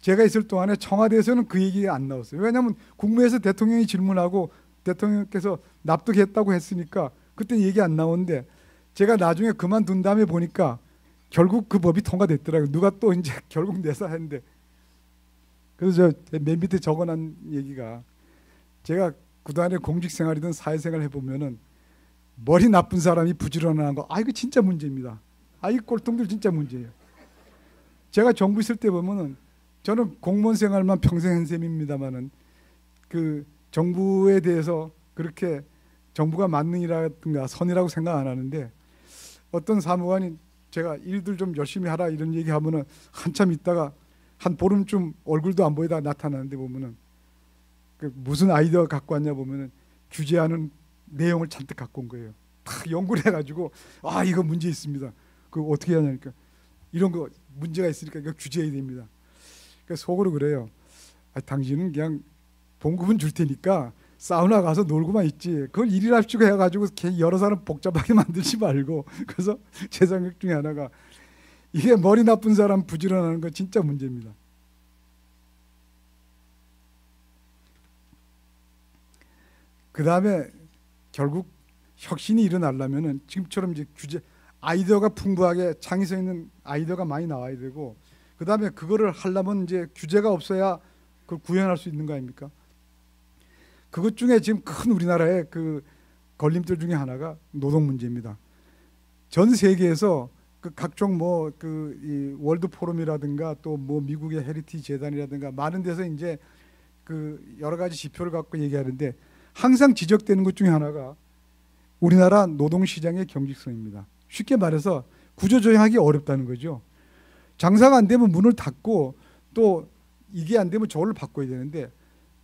[SPEAKER 2] 제가 있을 동안에 청와대에서는 그 얘기가 안 나왔어요. 왜냐하면 국무회에서 대통령이 질문하고 대통령께서 납득했다고 했으니까 그때 얘기 안 나오는데 제가 나중에 그만둔 다음에 보니까 결국 그 법이 통과됐더라고요. 누가 또 이제 결국 내사 했는데. 그래서 저 맨 밑에 적어놓은 얘기가 제가 그동안에 공직생활이든 사회생활 해보면은 머리 나쁜 사람이 부지런한 거 이거 진짜 문제입니다. 이 꼴통들 진짜 문제예요. 제가 정부 있을 때 보면은 저는 공무원 생활만 평생 한 셈입니다만은 그 정부에 대해서 그렇게 정부가 만능이라든가 선이라고 생각 안 하는데 어떤 사무관이 제가 일들 좀 열심히 하라 이런 얘기하면은 한참 있다가 한 보름쯤 얼굴도 안 보이다가 나타나는데 보면은 그 무슨 아이디어 갖고 왔냐 보면은 규제하는 내용을 잔뜩 갖고 온 거예요. 다 연구를 해가지고 이거 문제 있습니다. 그 어떻게 하냐니까 이런 거 문제가 있으니까 이거 규제해야 됩니다. 그러니까 속으로 그래요. 당신은 그냥 봉급은 줄 테니까 사우나 가서 놀고만 있지. 그걸 일일합치고 해가지고 여러 사람 복잡하게 만들지 말고. 그래서 제 생각 중에 하나가 이게 머리 나쁜 사람 부지런하는 거 진짜 문제입니다. 그 다음에 결국 혁신이 일어나려면은 지금처럼 이제 규제 아이디어가 풍부하게 창의성 있는 아이디어가 많이 나와야 되고, 그 다음에 그거를 하려면 이제 규제가 없어야 그걸 구현할 수 있는 거 아닙니까? 그것 중에 지금 큰 우리나라의 그 걸림돌 중에 하나가 노동 문제입니다. 전 세계에서 그 각종 뭐 그 이 월드 포럼이라든가 또 뭐 미국의 헤리티지 재단이라든가 많은 데서 이제 그 여러 가지 지표를 갖고 얘기하는데 항상 지적되는 것 중에 하나가 우리나라 노동 시장의 경직성입니다. 쉽게 말해서 구조조정하기 어렵다는 거죠. 장사가 안 되면 문을 닫고 또 이게 안 되면 저걸 바꿔야 되는데,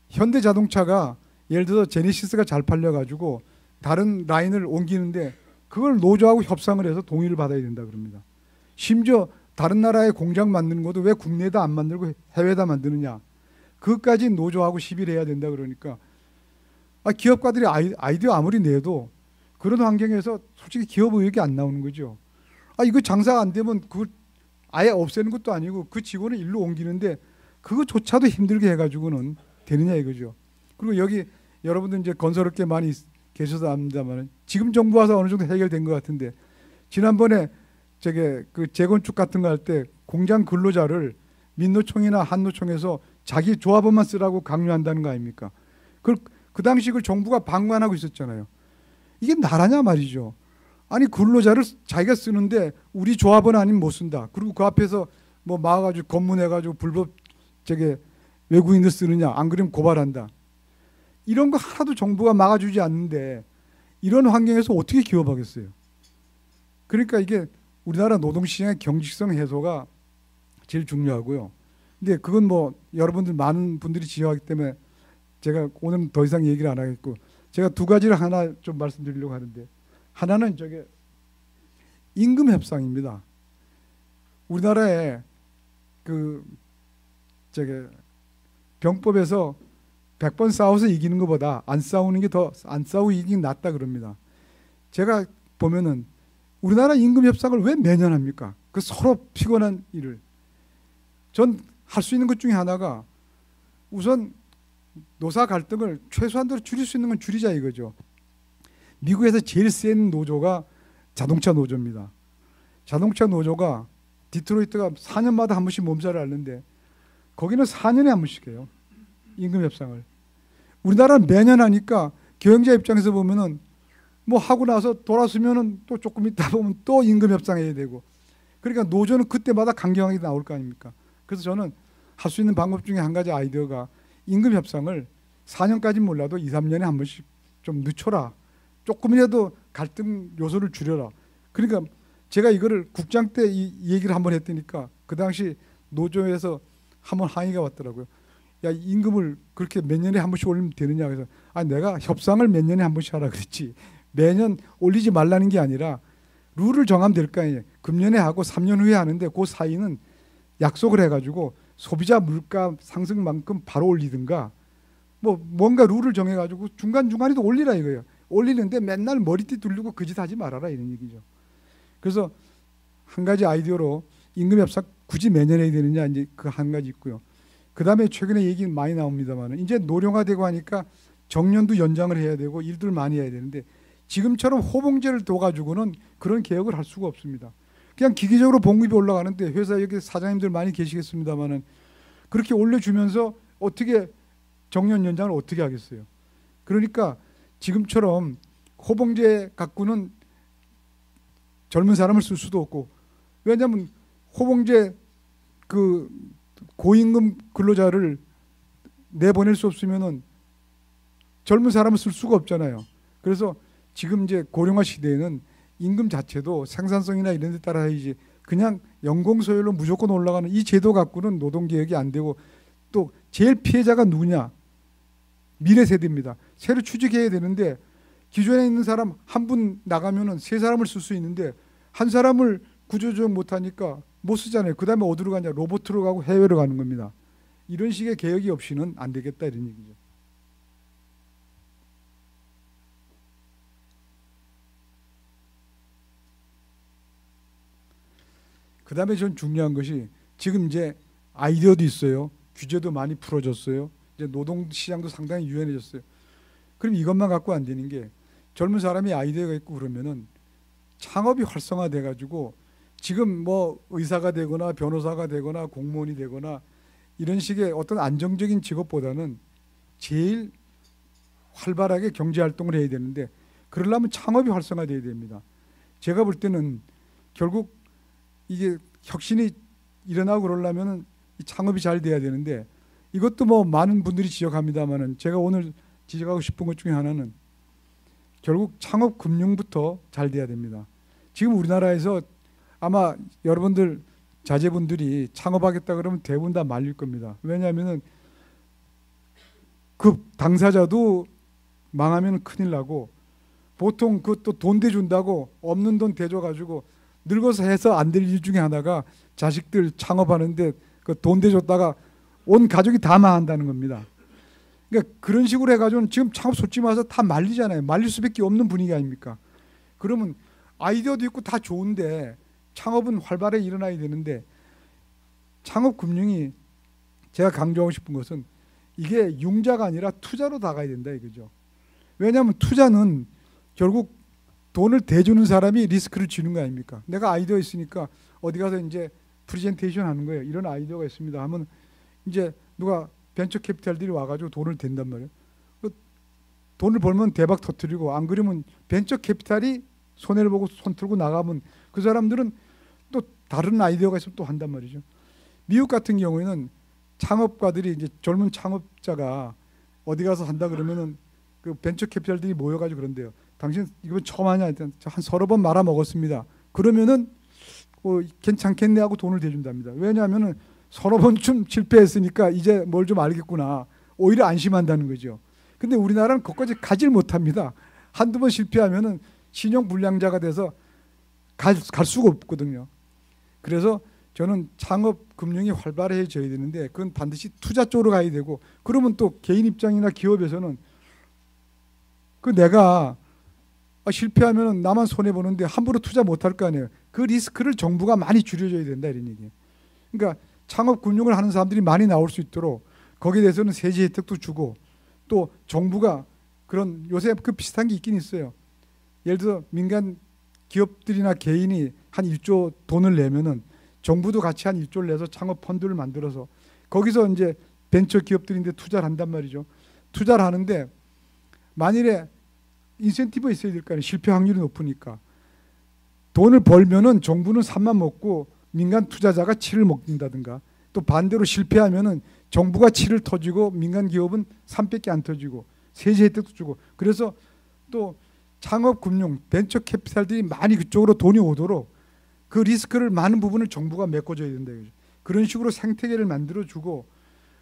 [SPEAKER 2] 현대자동차가 예를 들어서 제네시스가 잘 팔려가지고 다른 라인을 옮기는데 그걸 노조하고 협상을 해서 동의를 받아야 된다 그럽니다. 심지어 다른 나라의 공장 만드는 것도 왜 국내에다 안 만들고 해외에다 만드느냐, 그것까지 노조하고 시비를 해야 된다 그러니까 기업가들이 아이디어 아무리 내도 그런 환경에서 솔직히 기업 의욕이 안 나오는 거죠. 이거 장사가 안 되면 그걸 아예 없애는 것도 아니고 그 직원을 일로 옮기는데 그거조차도 힘들게 해가지고는 되느냐 이거죠. 그리고 여기 여러분들 이제 건설업계 많이 계셔서 압니다만 지금 정부 와서 어느 정도 해결된 것 같은데, 지난번에 그 재건축 같은 거 할 때 공장 근로자를 민노총이나 한노총에서 자기 조합원만 쓰라고 강요한다는 거 아닙니까? 그 당시 그 정부가 방관하고 있었잖아요. 이게 나라냐 말이죠. 아니 근로자를 자기가 쓰는데 우리 조합원 아니면 못 쓴다. 그리고 그 앞에서 뭐 막아가지고 검문해가지고 불법 외국인들 쓰느냐, 안 그러면 고발한다. 이런 거 하나도 정부가 막아주지 않는데 이런 환경에서 어떻게 기업하겠어요? 그러니까 이게 우리나라 노동시장의 경직성 해소가 제일 중요하고요. 근데 그건 뭐 여러분들 많은 분들이 지적하기 때문에 제가 오늘은 더 이상 얘기를 안 하겠고, 제가 두 가지를 하나 좀 말씀드리려고 하는데, 하나는 임금 협상입니다. 우리나라에 병법에서 100번 싸워서 이기는 것보다 안 싸우는 게 안 싸우고 이기는 게 낫다 그럽니다. 제가 보면은 우리나라 임금 협상을 왜 매년 합니까? 그 서로 피곤한 일을. 전 할 수 있는 것 중에 하나가 우선 노사 갈등을 최소한도로 줄일 수 있는 건 줄이자 이거죠. 미국에서 제일 센 노조가 자동차 노조입니다. 자동차 노조가 디트로이트가 4년마다 한 번씩 몸살을 앓는데 거기는 4년에 한 번씩 해요. 임금 협상을. 우리나라는 매년 하니까 경영자 입장에서 보면은 뭐 하고 나서 돌아서면은 또 조금 있다 보면 또 임금 협상해야 되고, 그러니까 노조는 그때마다 강경하게 나올 거 아닙니까? 그래서 저는 할 수 있는 방법 중에 한 가지 아이디어가 임금 협상을 4년까지는 몰라도 2, 3년에 한 번씩 좀 늦춰라. 조금이라도 갈등 요소를 줄여라. 그러니까 제가 이거를 국장 때 이 얘기를 한번 했더니까 그 당시 노조에서 한번 항의가 왔더라고요. 야, 임금을 그렇게 몇 년에 한 번씩 올리면 되느냐. 그래서 내가 협상을 몇 년에 한 번씩 하라 그랬지 매년 올리지 말라는 게 아니라 룰을 정하면 될 거 아니에요. 금년에 하고 3년 후에 하는데 그 사이는 약속을 해가지고 소비자 물가 상승만큼 바로 올리든가 뭔가 룰을 정해가지고 중간중간에도 올리라 이거예요. 올리는데 맨날 머리띠 둘리고 그 짓 하지 말아라 이런 얘기죠. 그래서 한 가지 아이디어로 임금 협상 굳이 매년 해야 되느냐, 이제 그 한 가지 있고요. 그 다음에 최근에 얘기 많이 나옵니다만 이제 노령화되고 하니까 정년도 연장을 해야 되고 일들 많이 해야 되는데 지금처럼 호봉제를 둬가지고는 그런 개혁을 할 수가 없습니다. 그냥 기계적으로 봉급이 올라가는데 회사 여기 사장님들 많이 계시겠습니다만은 그렇게 올려주면서 어떻게 정년 연장을 어떻게 하겠어요? 그러니까 지금처럼 호봉제 갖고는 젊은 사람을 쓸 수도 없고, 왜냐하면 호봉제 그 고임금 근로자를 내보낼 수 없으면은 젊은 사람을 쓸 수가 없잖아요. 그래서 지금 이제 고령화 시대에는 임금 자체도 생산성이나 이런 데 따라 해야지 그냥 연공서열로 무조건 올라가는 이 제도 갖고는 노동개혁이 안 되고, 또 제일 피해자가 누구냐? 미래 세대입니다. 새로 취직해야 되는데 기존에 있는 사람 한 분 나가면은 세 사람을 쓸 수 있는데 한 사람을 구조조정 못하니까 못 쓰잖아요. 그 다음에 어디로 가냐? 로봇으로 가고 해외로 가는 겁니다. 이런 식의 개혁이 없이는 안 되겠다 이런 얘기죠. 그 다음에 전 중요한 것이 지금 이제 아이디어도 있어요. 규제도 많이 풀어졌어요. 이제 노동시장도 상당히 유연해졌어요. 그럼 이것만 갖고 안 되는 게 젊은 사람이 아이디어가 있고 그러면은 창업이 활성화돼 가지고 지금 뭐 의사가 되거나 변호사가 되거나 공무원이 되거나 이런 식의 어떤 안정적인 직업보다는 제일 활발하게 경제활동을 해야 되는데 그러려면 창업이 활성화돼야 됩니다. 제가 볼 때는 결국 이게 혁신이 일어나고 그러려면 이 창업이 잘 돼야 되는데 이것도 뭐 많은 분들이 지적합니다만은 제가 오늘 지적하고 싶은 것 중에 하나는 결국 창업 금융부터 잘 돼야 됩니다. 지금 우리나라에서 아마 여러분들 자제분들이 창업하겠다 그러면 대부분 다 말릴 겁니다. 왜냐하면은 그 당사자도 망하면 큰일 나고 보통 그것도 돈 대준다고 없는 돈 대줘가지고 늙어서 해서 안 될 일 중에 하나가 자식들 창업하는데 그 돈 대줬다가 온 가족이 다 망한다는 겁니다. 그러니까 그런 식으로 해가지고 지금 창업 솔직히 말해서 다 말리잖아요. 말릴 수밖에 없는 분위기 아닙니까? 그러면 아이디어도 있고 다 좋은데 창업은 활발하게 일어나야 되는데 창업 금융이 제가 강조하고 싶은 것은 이게 융자가 아니라 투자로 나가야 된다 이거죠. 왜냐하면 투자는 결국 돈을 대주는 사람이 리스크를 지는 거 아닙니까? 내가 아이디어 있으니까 어디 가서 이제 프레젠테이션 하는 거예요. 이런 아이디어가 있습니다 하면 이제 누가 벤처 캐피탈들이 와가지고 돈을 댄단 말이에요. 돈을 벌면 대박 터뜨리고 안 그러면 벤처 캐피탈이 손해를 보고 손 들고 나가면 그 사람들은 또 다른 아이디어가 있으면 또 한단 말이죠. 미국 같은 경우에는 창업가들이 이제 젊은 창업자가 어디 가서 한다 그러면은 그 벤처 캐피탈들이 모여가지고 그런데요. 당신 이거 처음 하냐? 한 서너 번 말아 먹었습니다. 그러면은 괜찮겠네 하고 돈을 대준답니다. 왜냐하면은 서너 번쯤 실패했으니까 이제 뭘 좀 알겠구나. 오히려 안심한다는 거죠. 근데 우리나라는 거기까지 가질 못합니다. 한두 번 실패하면은 신용 불량자가 돼서 갈 수가 없거든요. 그래서 저는 창업 금융이 활발해져야 되는데 그건 반드시 투자 쪽으로 가야 되고 그러면 또 개인 입장이나 기업에서는 그 내가 실패하면 나만 손해보는데 함부로 투자 못할 거 아니에요. 그 리스크를 정부가 많이 줄여줘야 된다 이런 얘기예요. 그러니까 창업 금융을 하는 사람들이 많이 나올 수 있도록 거기에 대해서는 세제 혜택도 주고 또 정부가 그런 요새 그 비슷한 게 있긴 있어요. 예를 들어 민간 기업들이나 개인이 한 1조 돈을 내면은 정부도 같이 한 1조를 내서 창업 펀드를 만들어서 거기서 이제 벤처 기업들인데 투자를 한단 말이죠. 투자를 하는데 만일에 인센티브가 있어야 될 거 아니에요. 실패 확률이 높으니까. 돈을 벌면은 정부는 3만 먹고 민간 투자자가 7을 먹는다든가 또 반대로 실패하면은 정부가 7을 터지고 민간 기업은 3밖에 안 터지고 세제 혜택도 주고 그래서 또 창업금융 벤처 캐피탈들이 많이 그쪽으로 돈이 오도록 그 리스크를 많은 부분을 정부가 메꿔줘야 된다. 그런 식으로 생태계를 만들어주고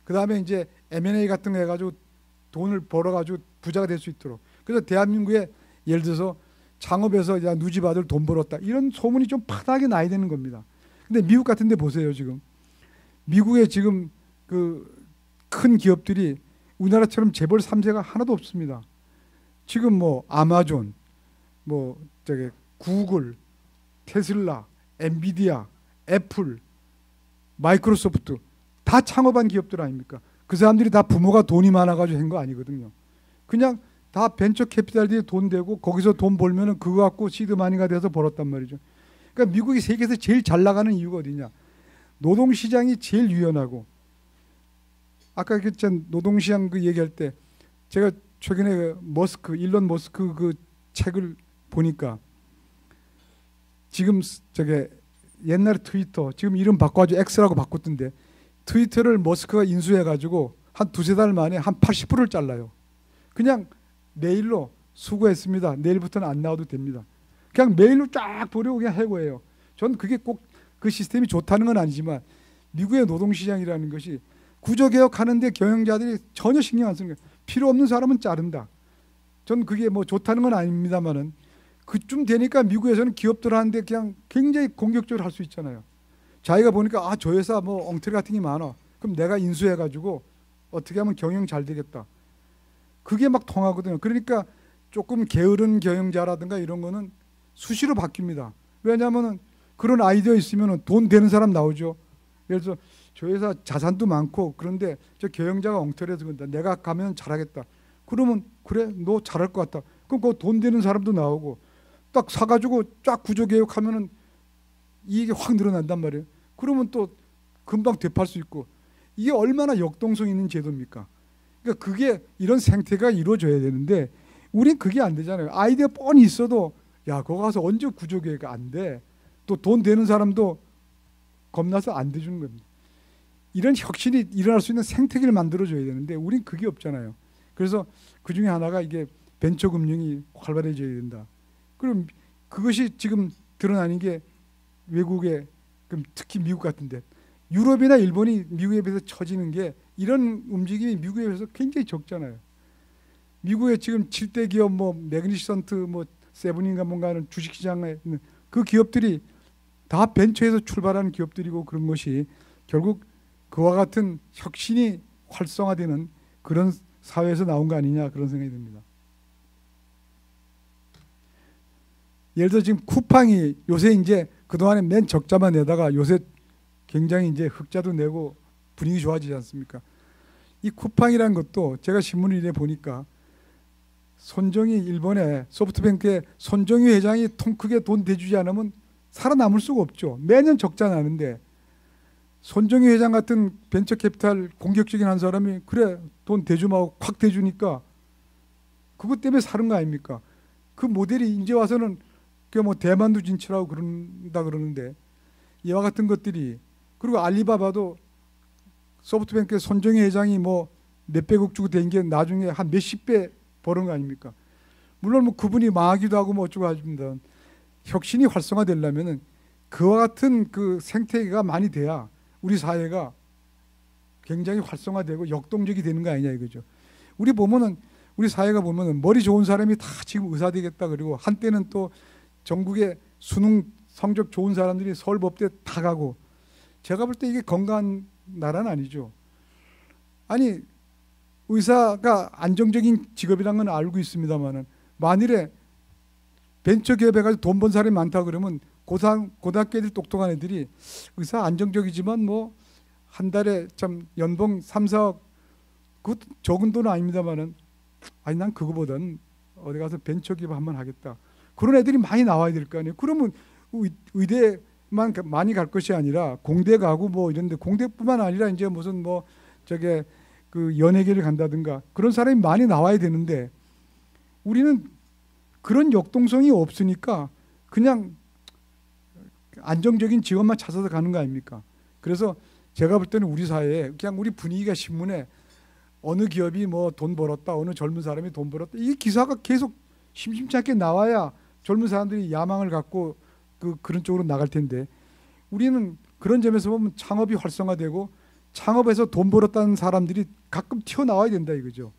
[SPEAKER 2] 그 다음에 이제 M&A 같은 거 해가지고 돈을 벌어가지고 부자가 될 수 있도록 그래서 대한민국에 예를 들어서 창업해서 야 누집 아들 돈 벌었다 이런 소문이 좀 파다하게 나야 되는 겁니다. 근데 미국 같은 데 보세요. 지금 미국에 지금 그 큰 기업들이 우리나라처럼 재벌 3세가 하나도 없습니다. 지금 뭐 아마존, 뭐 저기 구글, 테슬라, 엔비디아, 애플, 마이크로소프트 다 창업한 기업들 아닙니까? 그 사람들이 다 부모가 돈이 많아가지고 한 거 아니거든요. 그냥 다 벤처 캐피탈들이 돈 대고 거기서 돈 벌면은 그거 갖고 시드마니가 돼서 벌었단 말이죠. 그러니까 미국이 세계에서 제일 잘 나가는 이유가 어디냐? 노동시장이 제일 유연하고 아까 그 노동시장 그 얘기할 때 제가 최근에 그 일론 머스크 그 책을 보니까 지금 저게 옛날에 트위터 지금 이름 바꿔가지고 X라고 바꿨던데 트위터를 머스크가 인수해가지고 한 두세 달 만에 한 80%를 잘라요. 그냥 메일로 수고했습니다. 내일부터는 안 나와도 됩니다. 그냥 메일로 쫙 보내고 그냥 해고해요. 전 그게 꼭 그 시스템이 좋다는 건 아니지만 미국의 노동시장이라는 것이 구조개혁하는데 경영자들이 전혀 신경 안 쓰는 거예요. 필요 없는 사람은 자른다. 전 그게 뭐 좋다는 건 아닙니다만은 그쯤 되니까 미국에서는 기업들 하는데 그냥 굉장히 공격적으로 할 수 있잖아요. 자기가 보니까 저 회사 뭐 엉터리 같은 게 많아. 그럼 내가 인수해가지고 어떻게 하면 경영 잘 되겠다. 그게 막 통하거든요. 그러니까 조금 게으른 경영자라든가 이런 거는 수시로 바뀝니다. 왜냐하면 그런 아이디어 있으면 돈 되는 사람 나오죠. 예를 들어서 저 회사 자산도 많고 그런데 저 경영자가 엉터리해서 그런다. 내가 가면 잘하겠다. 그러면 그래 너 잘할 것 같다. 그럼 그 돈 되는 사람도 나오고 딱 사가지고 쫙 구조개혁하면은 이익이 확 늘어난단 말이에요. 그러면 또 금방 되팔 수 있고 이게 얼마나 역동성 있는 제도입니까? 그러니까 그게 이런 생태가 이루어져야 되는데 우린 그게 안 되잖아요. 아이디어 뻔히 있어도 야 거기 가서 언제 구조개혁이 안 돼. 또 돈 되는 사람도 겁나서 안 돼주는 겁니다. 이런 혁신이 일어날 수 있는 생태계를 만들어줘야 되는데 우린 그게 없잖아요. 그래서 그 중에 하나가 이게 벤처금융이 활발해져야 된다. 그럼 그것이 지금 드러나는 게 외국에 특히 미국 같은데 유럽이나 일본이 미국에 비해서 처지는 게 이런 움직임이 미국에 비해서 굉장히 적잖아요. 미국에 지금 7대 기업 뭐 매그니션트 뭐 세븐인가 뭔가 하는 주식시장에 있는 그 기업들이 다 벤처에서 출발하는 기업들이고 그런 것이 결국 그와 같은 혁신이 활성화되는 그런 사회에서 나온 거 아니냐 그런 생각이 듭니다. 예를 들어 지금 쿠팡이 요새 이제 그동안에 맨 적자만 내다가 요새 굉장히 이제 흑자도 내고 분위기 좋아지지 않습니까? 이 쿠팡이라는 것도 제가 신문을 이래 보니까 손정희 일본의 소프트뱅크의 손정희 회장이 통 크게 돈 대주지 않으면 살아남을 수가 없죠. 매년 적자 나는데 손정희 회장 같은 벤처캐피탈 공격적인 한 사람이 그래 돈 대주마고 확 대주니까 그것 때문에 사는 거 아닙니까? 그 모델이 이제 와서는 그 뭐 대만도 진출하고 그런다 그러는데 이와 같은 것들이 그리고 알리바바도 소프트뱅크의 손정희 회장이 뭐 몇백억 주고 된 게 나중에 한 몇십 배 버는 거 아닙니까? 물론 뭐 그분이 망하기도 하고 뭐 어쩌고 하십니다. 혁신이 활성화되려면은 그와 같은 그 생태계가 많이 돼야 우리 사회가 굉장히 활성화되고 역동적이 되는 거 아니냐 이거죠. 우리 보면은 우리 사회가 보면은 머리 좋은 사람이 다 지금 의사 되겠다 그리고 한때는 또 전국에 수능 성적 좋은 사람들이 서울법대 다 가고 제가 볼 때 이게 건강한 나라는 아니죠. 아니 의사가 안정적인 직업이란 건 알고 있습니다만은 만일에 벤처기업에 가서 돈 번 사람이 많다 그러면 고등학교 애들 똑똑한 애들이 의사 안정적이지만 뭐 한 달에 참 연봉 3, 4억 그것도 적은 돈은 아닙니다만은 아니 난 그거보다는 어디 가서 벤처기업 한번 하겠다. 그런 애들이 많이 나와야 될 거 아니에요. 그러면 의대만 많이 갈 것이 아니라 공대 가고 뭐 이런데 공대뿐만 아니라 이제 무슨 뭐 저게 그 연예계를 간다든가 그런 사람이 많이 나와야 되는데 우리는 그런 역동성이 없으니까 그냥 안정적인 직업만 찾아서 가는 거 아닙니까? 그래서 제가 볼 때는 우리 사회에 그냥 우리 분위기가 신문에 어느 기업이 뭐 돈 벌었다, 어느 젊은 사람이 돈 벌었다 이 기사가 계속 심심치 않게 나와야 젊은 사람들이 야망을 갖고 그런 쪽으로 나갈 텐데 우리는 그런 점에서 보면 창업이 활성화되고 창업해서 돈 벌었다는 사람들이 가끔 튀어나와야 된다 이거죠.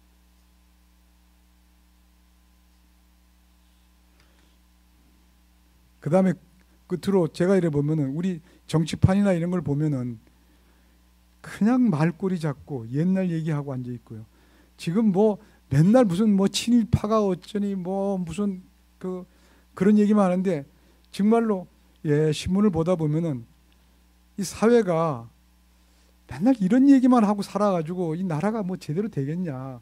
[SPEAKER 2] 그 다음에 끝으로 제가 이래 보면은 우리 정치판이나 이런 걸 보면은 그냥 말꼬리 잡고 옛날 얘기하고 앉아 있고요. 지금 뭐 맨날 무슨 뭐 친일파가 어쩌니 뭐 무슨 그런 얘기만 하는데 정말로 신문을 보다 보면은 이 사회가 맨날 이런 얘기만 하고 살아가지고 이 나라가 뭐 제대로 되겠냐.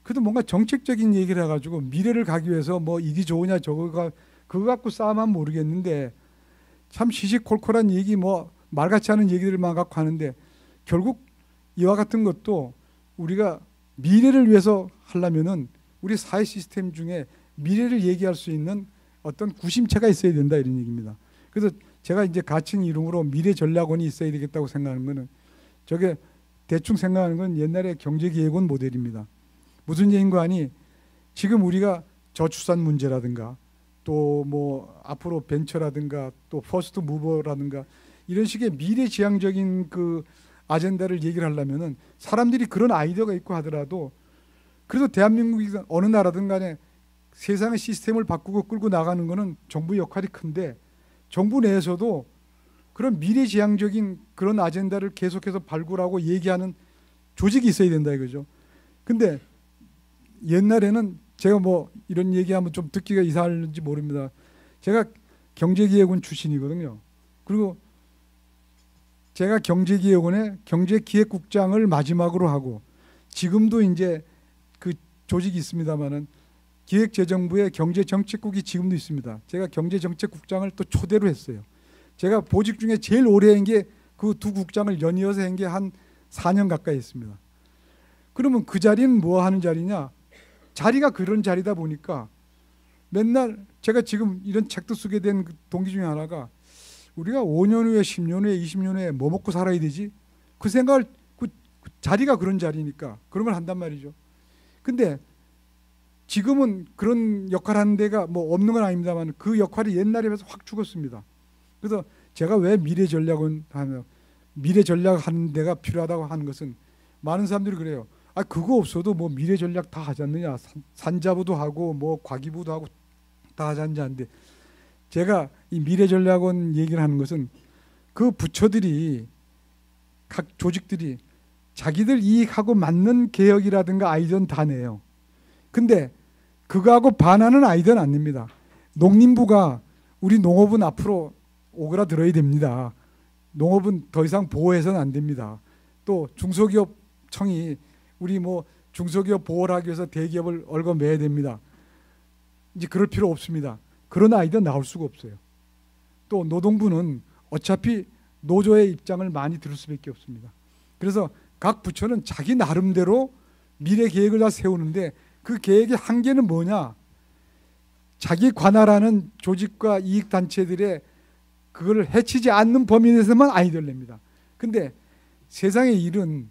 [SPEAKER 2] 그래도 뭔가 정책적인 얘기를 해가지고 미래를 가기 위해서 뭐 이기 좋으냐 저거가 그거 갖고 싸움하면 모르겠는데 참 시시콜콜한 얘기 뭐 말같이 하는 얘기들만 갖고 하는데 결국 이와 같은 것도 우리가 미래를 위해서 하려면은 우리 사회 시스템 중에 미래를 얘기할 수 있는 어떤 구심체가 있어야 된다 이런 얘기입니다. 그래서 제가 이제 가칭 이름으로 미래 전략원이 있어야 되겠다고 생각하면은 저게 대충 생각하는 건 옛날에 경제기획원 모델입니다. 무슨 얘기인가 하니 지금 우리가 저출산 문제라든가 또 뭐 앞으로 벤처라든가 또 퍼스트 무버라든가 이런 식의 미래지향적인 그 아젠다를 얘기를 하려면은 사람들이 그런 아이디어가 있고 하더라도 그래도 대한민국이 어느 나라든 간에 세상의 시스템을 바꾸고 끌고 나가는 거는 정부 역할이 큰데 정부 내에서도 그런 미래지향적인 그런 아젠다를 계속해서 발굴하고 얘기하는 조직이 있어야 된다 이거죠. 근데 옛날에는 제가 뭐 이런 얘기하면 좀 듣기가 이상할지 모릅니다. 제가 경제기획원 출신이거든요. 그리고 제가 경제기획원의 경제기획국장을 마지막으로 하고 지금도 이제 그 조직이 있습니다만은 기획재정부의 경제정책국이 지금도 있습니다. 제가 경제정책국장을 또 초대로 했어요. 제가 보직 중에 제일 오래 한 게 그 두 국장을 연이어서 한 게 한 4년 가까이 했습니다. 그러면 그 자리는 뭐 하는 자리냐? 자리가 그런 자리다 보니까 맨날 제가 지금 이런 책도 쓰게 된 동기 중에 하나가 우리가 5년 후에 10년 후에 20년 후에 뭐 먹고 살아야 되지? 그 생각을 그 자리가 그런 자리니까 그런 걸 한단 말이죠. 근데 지금은 그런 역할을 하는 데가 뭐 없는 건 아닙니다만 그 역할이 옛날에 비해서 확 죽었습니다. 그래서 제가 왜 미래 전략은 하면 미래 전략 하는 데가 필요하다고 하는 것은 많은 사람들이 그래요. 아 그거 없어도 뭐 미래 전략 다 하지 않느냐. 산자부도 하고 뭐 과기부도 하고 다 하지 않는데 제가 이 미래 전략원 얘기를 하는 것은 그 부처들이 각 조직들이 자기들 이익하고 맞는 개혁이라든가 아이디어는 다 내요. 근데 그거하고 반하는 아이디어는 안 냅니다. 농림부가 우리 농업은 앞으로 오그라들어야 됩니다. 농업은 더 이상 보호해서는 안 됩니다. 또 중소기업청이 우리 뭐 중소기업 보호를 하기 위해서 대기업을 얽어매야 됩니다. 이제 그럴 필요 없습니다. 그런 아이디어 나올 수가 없어요. 또 노동부는 어차피 노조의 입장을 많이 들을 수밖에 없습니다. 그래서 각 부처는 자기 나름대로 미래 계획을 다 세우는데 그 계획의 한계는 뭐냐? 자기 관할하는 조직과 이익단체들의 그걸 해치지 않는 범위 내에서만 아이디어를 냅니다. 근데 세상의 일은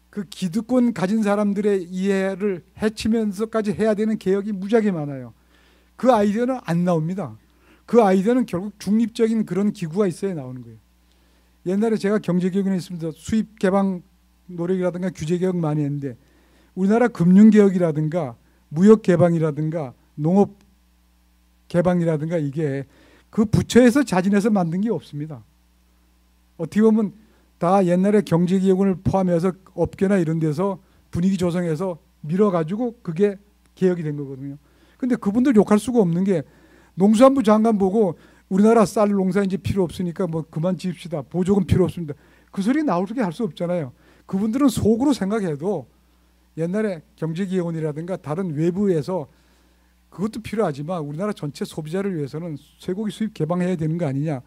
[SPEAKER 2] 그 기득권 가진 사람들의 이해를 해치면서까지 해야 되는 개혁이 무지하게 많아요. 그 아이디어는 안 나옵니다. 그 아이디어는 결국 중립적인 그런 기구가 있어야 나오는 거예요. 옛날에 제가 경제개혁을 했습니다. 수입 개방 노력이라든가 규제 개혁 많이 했는데 우리나라 금융 개혁이라든가 무역 개방이라든가 농업 개방이라든가 이게 그 부처에서 자진해서 만든 게 없습니다. 어떻게 보면 다 옛날에 경제개혁을 포함해서 업계나 이런 데서 분위기 조성해서 밀어가지고 그게 개혁이 된 거거든요. 근데 그분들 욕할 수가 없는 게 농수산부 장관 보고 우리나라 쌀 농사 이제 필요 없으니까 뭐 그만 지읍시다. 보조금 필요 없습니다. 그 소리 나오게 할 수 없잖아요. 그분들은 속으로 생각해도 옛날에 경제기획원이라든가 다른 외부에서 그것도 필요하지만 우리나라 전체 소비자를 위해서는 쇠고기 수입 개방해야 되는 거 아니냐.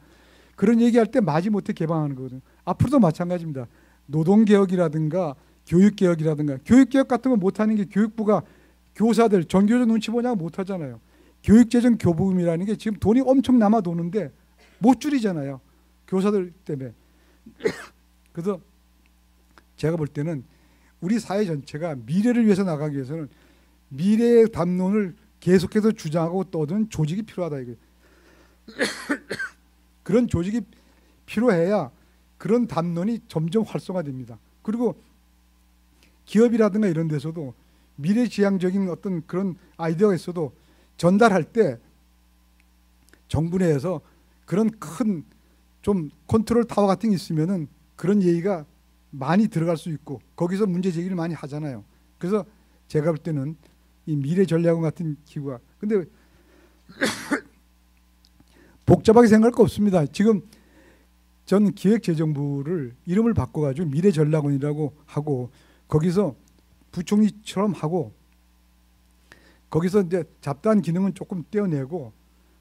[SPEAKER 2] 그런 얘기할 때 마지못해 개방하는 거거든요. 앞으로도 마찬가지입니다. 노동개혁이라든가 교육개혁이라든가 교육개혁 같은 거 못하는 게 교육부가 교사들 전교조 눈치 보냐고 못하잖아요. 교육재정 교부금이라는 게 지금 돈이 엄청 남아 도는데 못 줄이잖아요. 교사들 때문에. 그래서 제가 볼 때는 우리 사회 전체가 미래를 위해서 나가기 위해서는 미래의 담론을 계속해서 주장하고 떠드는 조직이 필요하다 이거예요. 그런 조직이 필요해야 그런 담론이 점점 활성화됩니다. 그리고 기업이라든가 이런 데서도 미래지향적인 어떤 그런 아이디어가 있어도 전달할 때 정부 내에서 그런 큰 좀 컨트롤 타워 같은 게 있으면은 그런 얘기가 많이 들어갈 수 있고 거기서 문제 제기를 많이 하잖아요. 그래서 제가 볼 때는 이 미래전략원 같은 기구가 근데 복잡하게 생각할 거 없습니다. 지금 전 기획재정부를 이름을 바꿔가지고 미래전략원이라고 하고 거기서 부총리처럼 하고 거기서 이제 잡다한 기능은 조금 떼어내고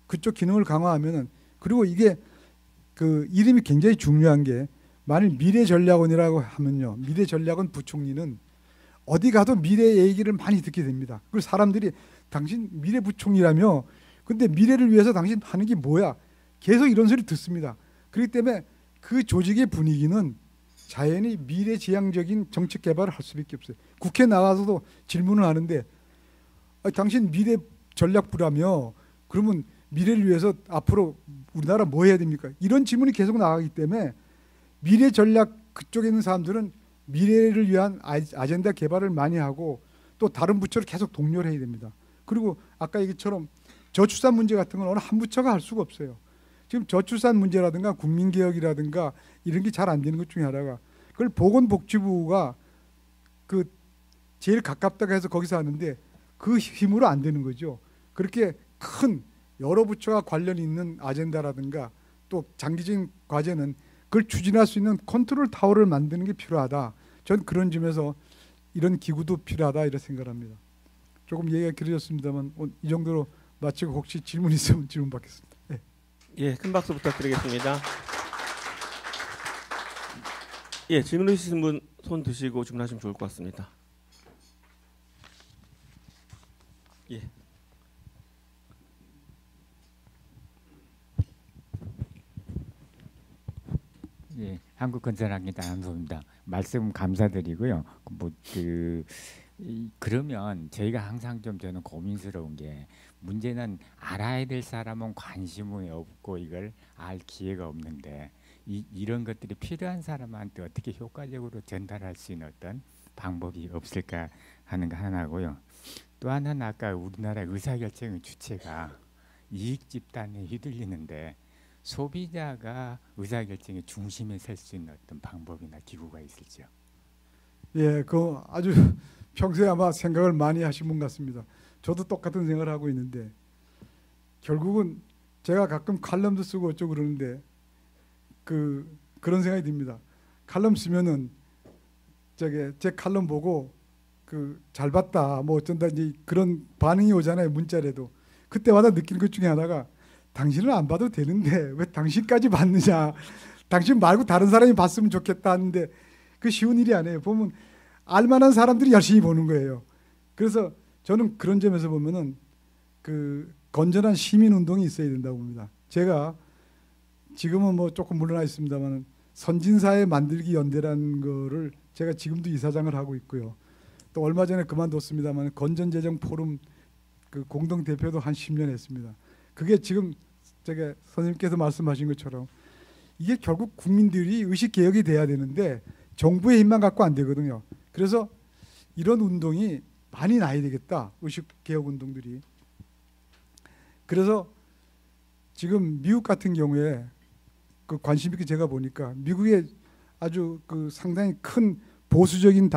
[SPEAKER 2] 그쪽 기능을 강화하면은 그리고 이게 그 이름이 굉장히 중요한 게 만일 미래전략원이라고 하면요. 미래전략원 부총리는 어디 가도 미래 얘기를 많이 듣게 됩니다. 그리고 사람들이 당신 미래부총리라며 근데 미래를 위해서 당신 하는 게 뭐야? 계속 이런 소리 듣습니다. 그렇기 때문에 그 조직의 분위기는 자연히 미래지향적인 정책 개발을 할 수밖에 없어요. 국회 나가서도 질문을 하는데 당신 미래전략부라며 그러면 미래를 위해서 앞으로 우리나라 뭐 해야 됩니까? 이런 질문이 계속 나가기 때문에 미래전략 그쪽에 있는 사람들은 미래를 위한 아젠다 개발을 많이 하고 또 다른 부처를 계속 독려를 해야 됩니다. 그리고 아까 얘기처럼 저출산 문제 같은 건 어느 한 부처가 할 수가 없어요. 지금 저출산 문제라든가 국민개혁이라든가 이런 게 잘 안 되는 것 중에 하나가 그걸 보건복지부가 그 제일 가깝다고 해서 거기서 하는데 그 힘으로 안 되는 거죠. 그렇게 큰 여러 부처가 관련 있는 아젠다라든가 또 장기적인 과제는 그걸 추진할 수 있는 컨트롤 타워를 만드는 게 필요하다. 전 그런 점에서 이런 기구도 필요하다 이렇게 생각합니다. 조금 얘기가 길어졌습니다만 이 정도로 마치고 혹시 질문 있으면 질문 받겠습니다. 네.
[SPEAKER 1] 예, 큰 박수 부탁드리겠습니다. 예, 질문 있으신 분 손 드시고 질문하시면 좋을 것 같습니다. 예.
[SPEAKER 3] 예, 한국건설학기단 안소입니다. 말씀 감사드리고요. 그러면 저희가 항상 좀 저는 고민스러운 게 문제는 알아야 될 사람은 관심이 없고 이걸 알 기회가 없는데 이런 것들이 필요한 사람한테 어떻게 효과적으로 전달할 수 있는 어떤 방법이 없을까 하는 거 하나고요. 또 하나는 아까 우리나라 의사결정의 주체가 이익 집단에 휘둘리는데 소비자가 의사결정의 중심에 설 수 있는 어떤 방법이나 기구가 있을지요?
[SPEAKER 2] 예, 그 아주 평소에 아마 생각을 많이 하신 분 같습니다. 저도 똑같은 생각을 하고 있는데 결국은 제가 가끔 칼럼도 쓰고 어쩌고 그러는데 그런 생각이 듭니다. 칼럼 쓰면은 제 칼럼 보고 잘 봤다 뭐 어쩐다 이제 그런 반응이 오잖아요. 문자라도. 그때마다 느끼는 것 중에 하나가 당신은 안 봐도 되는데 왜 당신까지 봤느냐. 당신 말고 다른 사람이 봤으면 좋겠다 하는데 그 쉬운 일이 아니에요. 보면 알만한 사람들이 열심히 보는 거예요. 그래서 저는 그런 점에서 보면은 건전한 시민 운동이 있어야 된다고 봅니다. 제가 지금은 뭐 조금 물러나 있습니다만 선진사회 만들기 연대라는 거를 제가 지금도 이사장을 하고 있고요. 또 얼마 전에 그만뒀습니다만 건전재정 포럼 공동 대표도 한 10년 했습니다. 그게 지금 제가 선생님께서 말씀하신 것처럼 이게 결국 국민들이 의식 개혁이 돼야 되는데 정부의 힘만 갖고 안 되거든요. 그래서 이런 운동이 많이 나야 되겠다. 의식 개혁 운동들이. 그래서 지금 미국 같은 경우에 관심 있게 제가 보니까 미국의 아주 상당히 큰 보수적인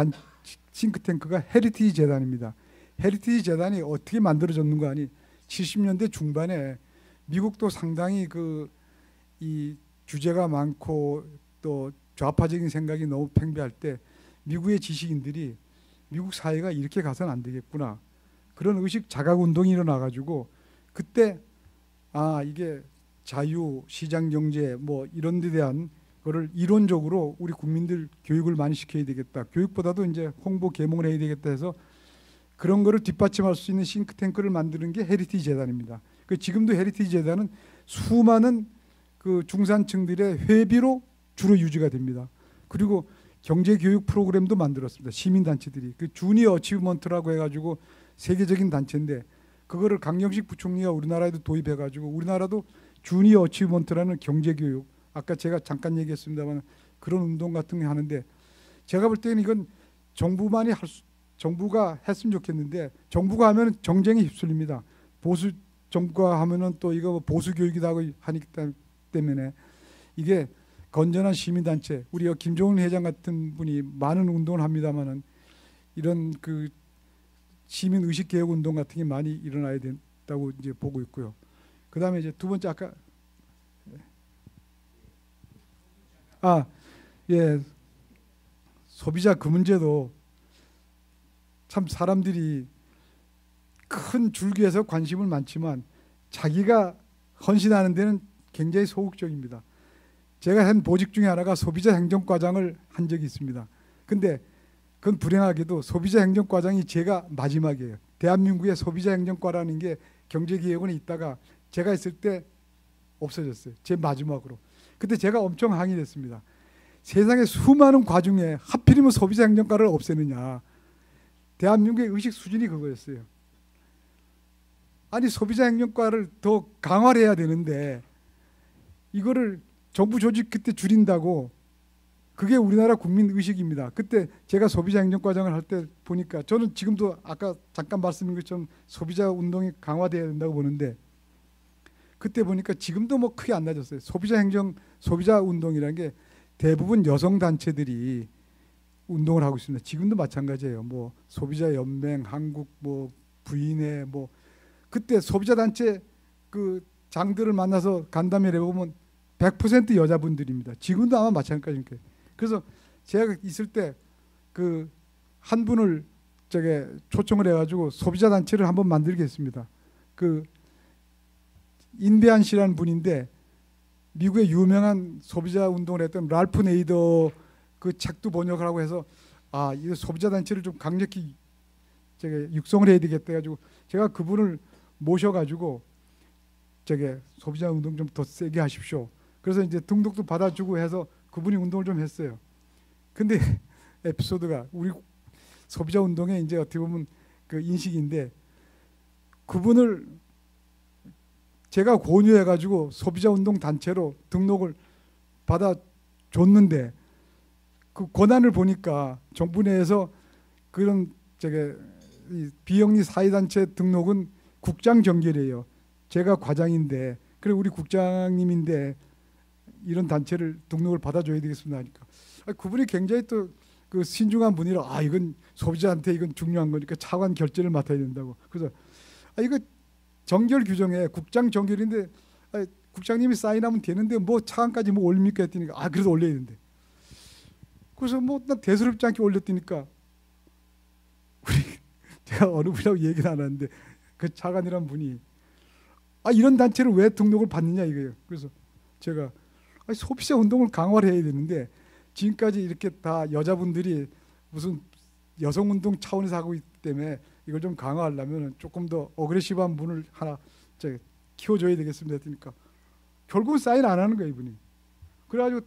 [SPEAKER 2] 싱크탱크가 헤리티지 재단입니다. 헤리티지 재단이 어떻게 만들어졌는가 하니 70년대 중반에 미국도 상당히 이 규제가 많고 또 좌파적인 생각이 너무 팽배할 때 미국의 지식인들이 미국 사회가 이렇게 가서는 안 되겠구나. 그런 의식 자각 운동이 일어나가지고 그때 이게 자유, 시장 경제 뭐 이런 데 대한 거를 이론적으로 우리 국민들 교육을 많이 시켜야 되겠다. 교육보다도 이제 홍보 계몽을 해야 되겠다 해서 그런 거를 뒷받침할 수 있는 싱크탱크를 만드는 게 헤리티지 재단입니다. 지금도 헤리티지 재단은 수많은 중산층들의 회비로 주로 유지가 됩니다. 그리고 경제교육 프로그램도 만들었습니다. 시민단체들이. 주니어 어치브먼트라고 해가지고 세계적인 단체인데 그거를 강영식 부총리가 우리나라에도 도입해가지고 우리나라도 주니어 어치브먼트라는 경제교육 아까 제가 잠깐 얘기했습니다만 그런 운동 같은 거 하는데 제가 볼 때는 이건 정부가 했으면 좋겠는데 정부가 하면 정쟁에 휩쓸립니다. 보수 정부가 하면은 또 이거 보수 교육이다 하고 하기 때문에 이게 건전한 시민단체 우리 김종인 회장 같은 분이 많은 운동을 합니다만은 이런 시민 의식 개혁 운동 같은 게 많이 일어나야 된다고 이제 보고 있고요. 그다음에 이제 두 번째 아까 예 소비자 그 문제도 참 사람들이 큰 줄기에서 관심을 많지만 자기가 헌신하는 데는 굉장히 소극적입니다. 제가 한 보직 중에 하나가 소비자 행정과장을 한 적이 있습니다. 근데 그건 불행하게도 소비자 행정과장이 제가 마지막이에요. 대한민국의 소비자 행정과라는 게 경제기획원에 있다가 제가 있을 때 없어졌어요. 제 마지막으로. 그때 제가 엄청 항의했습니다. 세상에 수많은 과 중에 하필이면 소비자 행정과를 없애느냐. 대한민국의 의식 수준이 그거였어요. 아니 소비자 행정과를 더 강화를 해야 되는데 이거를 정부 조직 그때 줄인다고 그게 우리나라 국민 의식입니다. 그때 제가 소비자 행정과장을 할 때 보니까 저는 지금도 아까 잠깐 말씀드린 것처럼 소비자 운동이 강화돼야 된다고 보는데 그때 보니까 지금도 뭐 크게 안 낮았어요. 소비자 행정, 소비자 운동이라는 게 대부분 여성 단체들이 운동을 하고 있습니다. 지금도 마찬가지예요. 뭐 소비자 연맹, 한국 뭐 부인회 뭐 그때 소비자 단체 그 장들을 만나서 간담회를 해보면 100% 여자분들입니다. 지금도 아마 마찬가지일 거예요. 그래서 제가 있을 때 그 한 분을 저게 초청을 해가지고 소비자 단체를 한번 만들겠습니다. 그 인베안 씨라는 분인데 미국의 유명한 소비자 운동을 했던 랄프 네이더 그 책도 번역을 하고 해서 아, 이 소비자 단체를 좀 강력히 저게 육성을 해야 되겠다 해가지고 제가 그분을 모셔가지고 저게 소비자 운동 좀 더 세게 하십시오. 그래서 이제 등록도 받아주고 해서 그분이 운동을 좀 했어요. 근데 에피소드가 우리 소비자 운동의 이제 어떻게 보면 그 인식인데 그분을 제가 권유해가지고 소비자 운동 단체로 등록을 받아줬는데 그 권한을 보니까 정부 내에서 그런 저게 비영리 사회단체 등록은 국장 정결이에요. 제가 과장인데 그래 우리 국장님인데 이런 단체를 등록을 받아줘야 되겠습니다 하니까 그분이 굉장히 또 그 신중한 분이라 아 이건 소비자한테 이건 중요한 거니까 차관 결재를 맡아야 된다고. 그래서 아 이거 정결 규정에 국장 정결인데 아, 국장님이 사인하면 되는데 뭐 차관까지 뭐 올립니까 했더니 아 그래도 올려야 된대. 그래서 뭐 나 대수롭지 않게 올렸더니까 우리 제가 어느 분이라고 얘기는 안 하는데 그 차관이란 분이 아 이런 단체를 왜 등록을 받느냐 이거예요. 그래서 제가 아, 소비자 운동을 강화를 해야 되는데 지금까지 이렇게 다 여자분들이 무슨 여성운동 차원에서 하고 있기 때문에 이걸 좀 강화하려면 조금 더 어그레시브한 분을 하나 키워줘야 되겠습니다 했으니까 결국은 사인 안 하는 거예요 이분이. 그래가지고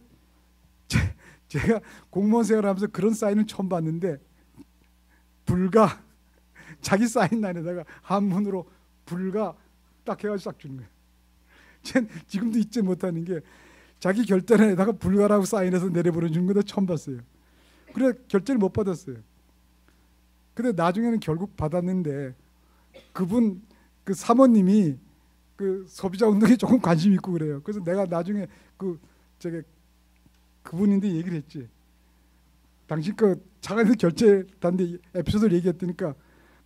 [SPEAKER 2] 제가 공무원 생활하면서 그런 사인은 처음 봤는데 불가 자기 사인란에다가 한문으로 불가 딱 해가지고 딱 주는 거예요. 쟤는 지금도 잊지 못하는 게 자기 결단에다가 불가라고 사인해서 내려보내주는 것도 처음 봤어요. 그래 결제를 못 받았어요. 근데 나중에는 결국 받았는데 그분 그 사모님이 그 소비자 운동에 조금 관심 있고 그래요. 그래서 내가 나중에 그 저게 그분인데 얘기를 했지. 당신 그 차관에서 결제단데 에피소드를 얘기했더니까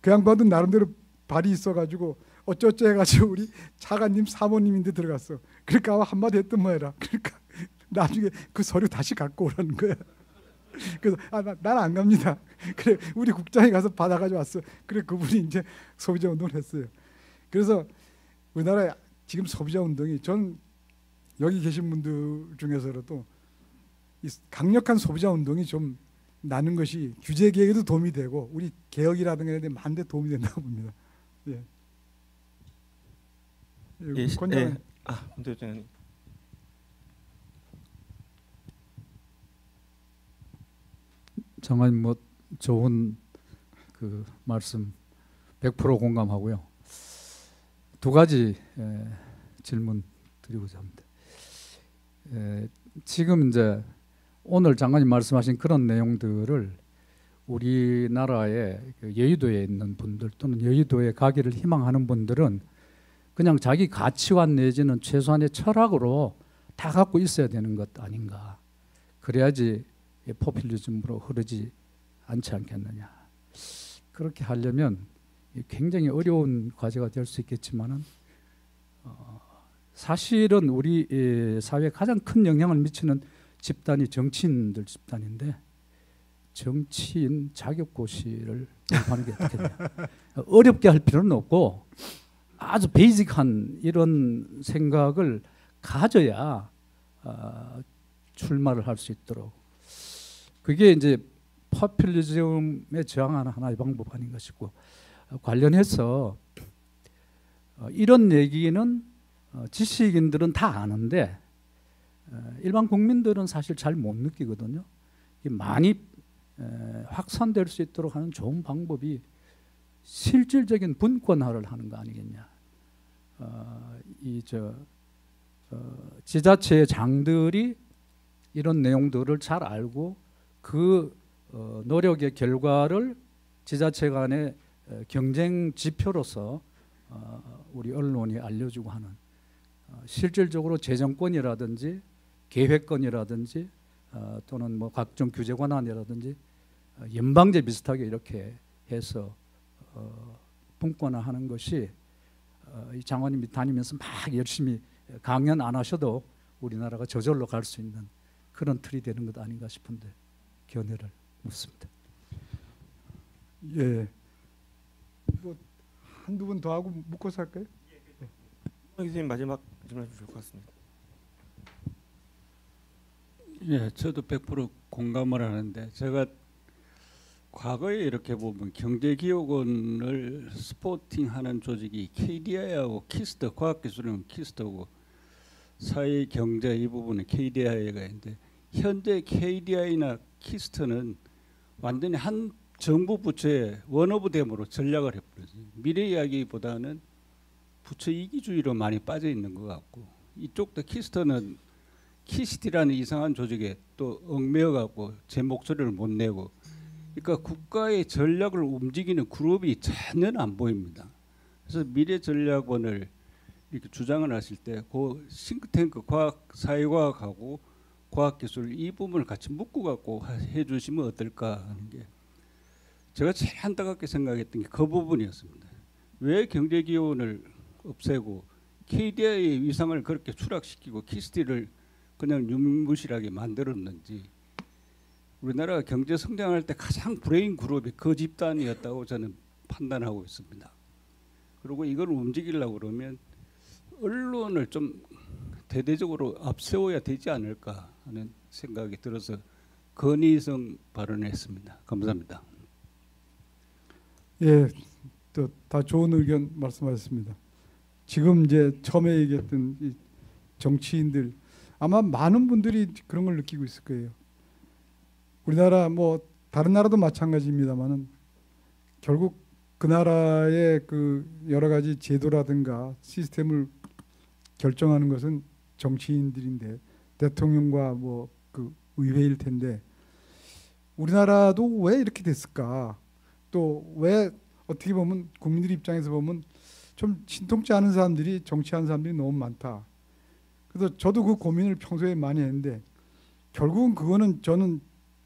[SPEAKER 2] 그 양반도 나름대로 발이 있어가지고 어쩌어쩌 해가지고 우리 차관님 사모님인데 들어갔어. 그러니까 한마디 했던 뭐해라. 그러니까 나중에 그 서류 다시 갖고 오라는 거야. 그래서 아, 난 안 갑니다. 그래 우리 국장이 가서 받아가지고 왔어. 그래 그분이 이제 소비자 운동을 했어요. 그래서 우리나라에 지금 소비자 운동이 전 여기 계신 분들 중에서라도 이 강력한 소비자 운동이 좀 나는 것이 규제 개혁에도 도움이 되고 우리 개혁이라든가 이런 데 많은 데 도움이 된다고 봅니다. 예.
[SPEAKER 1] 예,
[SPEAKER 2] 권장님.
[SPEAKER 1] 권장님.
[SPEAKER 4] 정말 뭐 좋은 그 말씀 100% 공감하고요. 두 가지 질문 드리고자 합니다. 지금 이제 오늘 장관님 말씀하신 그런 내용들을 우리나라의 여의도에 있는 분들 또는 여의도에 가기를 희망하는 분들은 그냥 자기 가치관 내지는 최소한의 철학으로 다 갖고 있어야 되는 것 아닌가. 그래야지 포퓰리즘으로 흐르지 않지 않겠느냐. 그렇게 하려면 굉장히 어려운 과제가 될 수 있겠지만은 사실은 우리 사회에 가장 큰 영향을 미치는 집단이 정치인들 집단인데 정치인 자격고시를 하는 게 어떻겠냐. 어렵게 할 필요는 없고 아주 베이직한 이런 생각을 가져야 출마를 할 수 있도록 그게 이제 포퓰리즘에 저항하는 하나의 방법 아닌가 싶고 관련해서 이런 얘기는 지식인들은 다 아는데 일반 국민들은 사실 잘 못 느끼거든요. 많이 확산될 수 있도록 하는 좋은 방법이 실질적인 분권화를 하는 거 아니겠냐. 지자체의 장들이 이런 내용들을 잘 알고 그 노력의 결과를 지자체 간의 경쟁 지표로서 우리 언론이 알려주고 하는 실질적으로 재정권이라든지 계획권이라든지 또는 뭐 각종 규제 권한이라든지 연방제 비슷하게 이렇게 해서 분권화하는 것이 이 장관님이 다니면서 막 열심히 강연 안 하셔도 우리나라가 저절로 갈 수 있는 그런 틀이 되는 것 아닌가 싶은데 견해를 묻습니다.
[SPEAKER 2] 예. 뭐 한두 분 더 하고 묶어서 할까요?
[SPEAKER 1] 선생님 마지막 질문해 주실 것 같습니다.
[SPEAKER 5] 예, 저도 100% 공감을 하는데 제가 과거에 이렇게 보면 경제기업원을 스포팅하는 조직이 KDI하고 키스터, 과학기술은 키스터고 사회경제 이 부분은 KDI가 있는데 현재 KDI나 키스터는 완전히 한 정부 부처의 원오브댐으로 전략을 해버렸어요. 미래 이야기보다는 부처 이기주의로 많이 빠져 있는 것 같고 이쪽도 키스터는 키시티라는 이상한 조직에 또 얽매여 갖고 제 목소리를 못 내고 그러니까 국가의 전략을 움직이는 그룹이 전혀 안 보입니다. 그래서 미래전략원을 이렇게 주장을 하실 때 그 싱크탱크 과학 사회과학하고 과학기술 이 부분을 같이 묶고 갖고 해주시면 어떨까 하는 게 제가 제일 안타깝게 생각했던 게 그 부분이었습니다. 왜 경제기원을 없애고 KDI의 위상을 그렇게 추락시키고 키스티를 그냥 유명무실하게 만들었는지 우리나라가 경제 성장할 때 가장 브레인 그룹이 그 집단이었다고 저는 판단하고 있습니다. 그리고 이걸 움직이려고 그러면 언론을 좀 대대적으로 앞세워야 되지 않을까 하는 생각이 들어서 건의성 발언했습니다. 감사합니다.
[SPEAKER 2] 예, 또 다 좋은 의견 말씀하셨습니다. 지금 이제 처음에 얘기했던 이 정치인들 아마 많은 분들이 그런 걸 느끼고 있을 거예요. 우리나라 뭐 다른 나라도 마찬가지입니다만은 결국 그 나라의 그 여러 가지 제도라든가 시스템을 결정하는 것은 정치인들인데 대통령과 뭐 그 의회일 텐데 우리나라도 왜 이렇게 됐을까? 또 왜 어떻게 보면 국민들 입장에서 보면 좀 신통치 않은 사람들이 정치하는 사람들이 너무 많다. 그래서 저도 그 고민을 평소에 많이 했는데 결국은 그거는 저는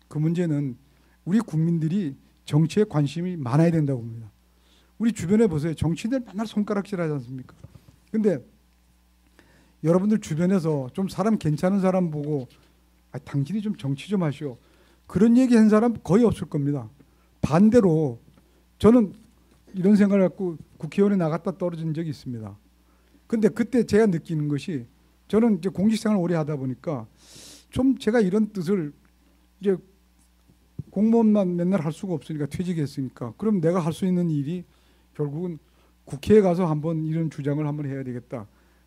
[SPEAKER 2] 그 문제는 우리 국민들이 정치에 관심이 많아야 된다고 봅니다. 우리 주변에 보세요. 정치인들 맨날 손가락질하지 않습니까? 근데 여러분들 주변에서 좀 사람 괜찮은 사람 보고 당신이 좀 정치 좀 하시오. 그런 얘기 한 사람 거의 없을 겁니다. 반대로 저는 이런 생각을 갖고 국회의원에 나갔다 떨어진 적이 있습니다. 근데 그때 제가 느끼는 것이 저는 이제 공직생활을 오래 하다 보니까 좀 제가 이런 뜻을 이제 공무원만 맨날 할 수가 없으니까 퇴직했으니까 그럼 내가 할 수 있는 일이 결국은 국회에 가서 한번 이런 주장을 한번 해야 되겠다.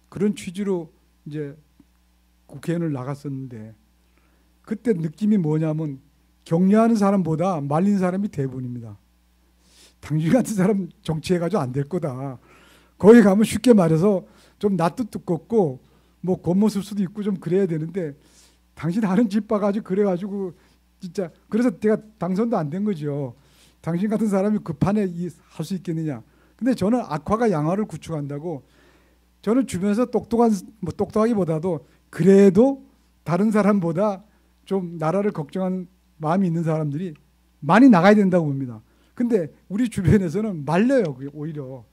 [SPEAKER 2] 그런 취지로 이제 국회의원을 나갔었는데 그때 느낌이 뭐냐면 격려하는 사람보다 말린 사람이 대부분입니다. 당신 같은 사람 정치해가지고 안 될 거다. 거기 가면 쉽게 말해서 좀 낯도 두껍고 뭐 겉모습 수도 있고 좀 그래야 되는데 당신 하는 집 봐가지고 그래가지고 진짜 그래서 제가 당선도 안 된 거죠. 당신 같은 사람이 그 판에 할 수 있겠느냐. 근데 저는 악화가 양화를 구축한다고 저는 주변에서 똑똑하기보다도 그래도 다른 사람보다 좀 나라를 걱정하는 마음이 있는 사람들이 많이 나가야 된다고 봅니다. 근데 우리 주변에서는 말려요. 그게 오히려.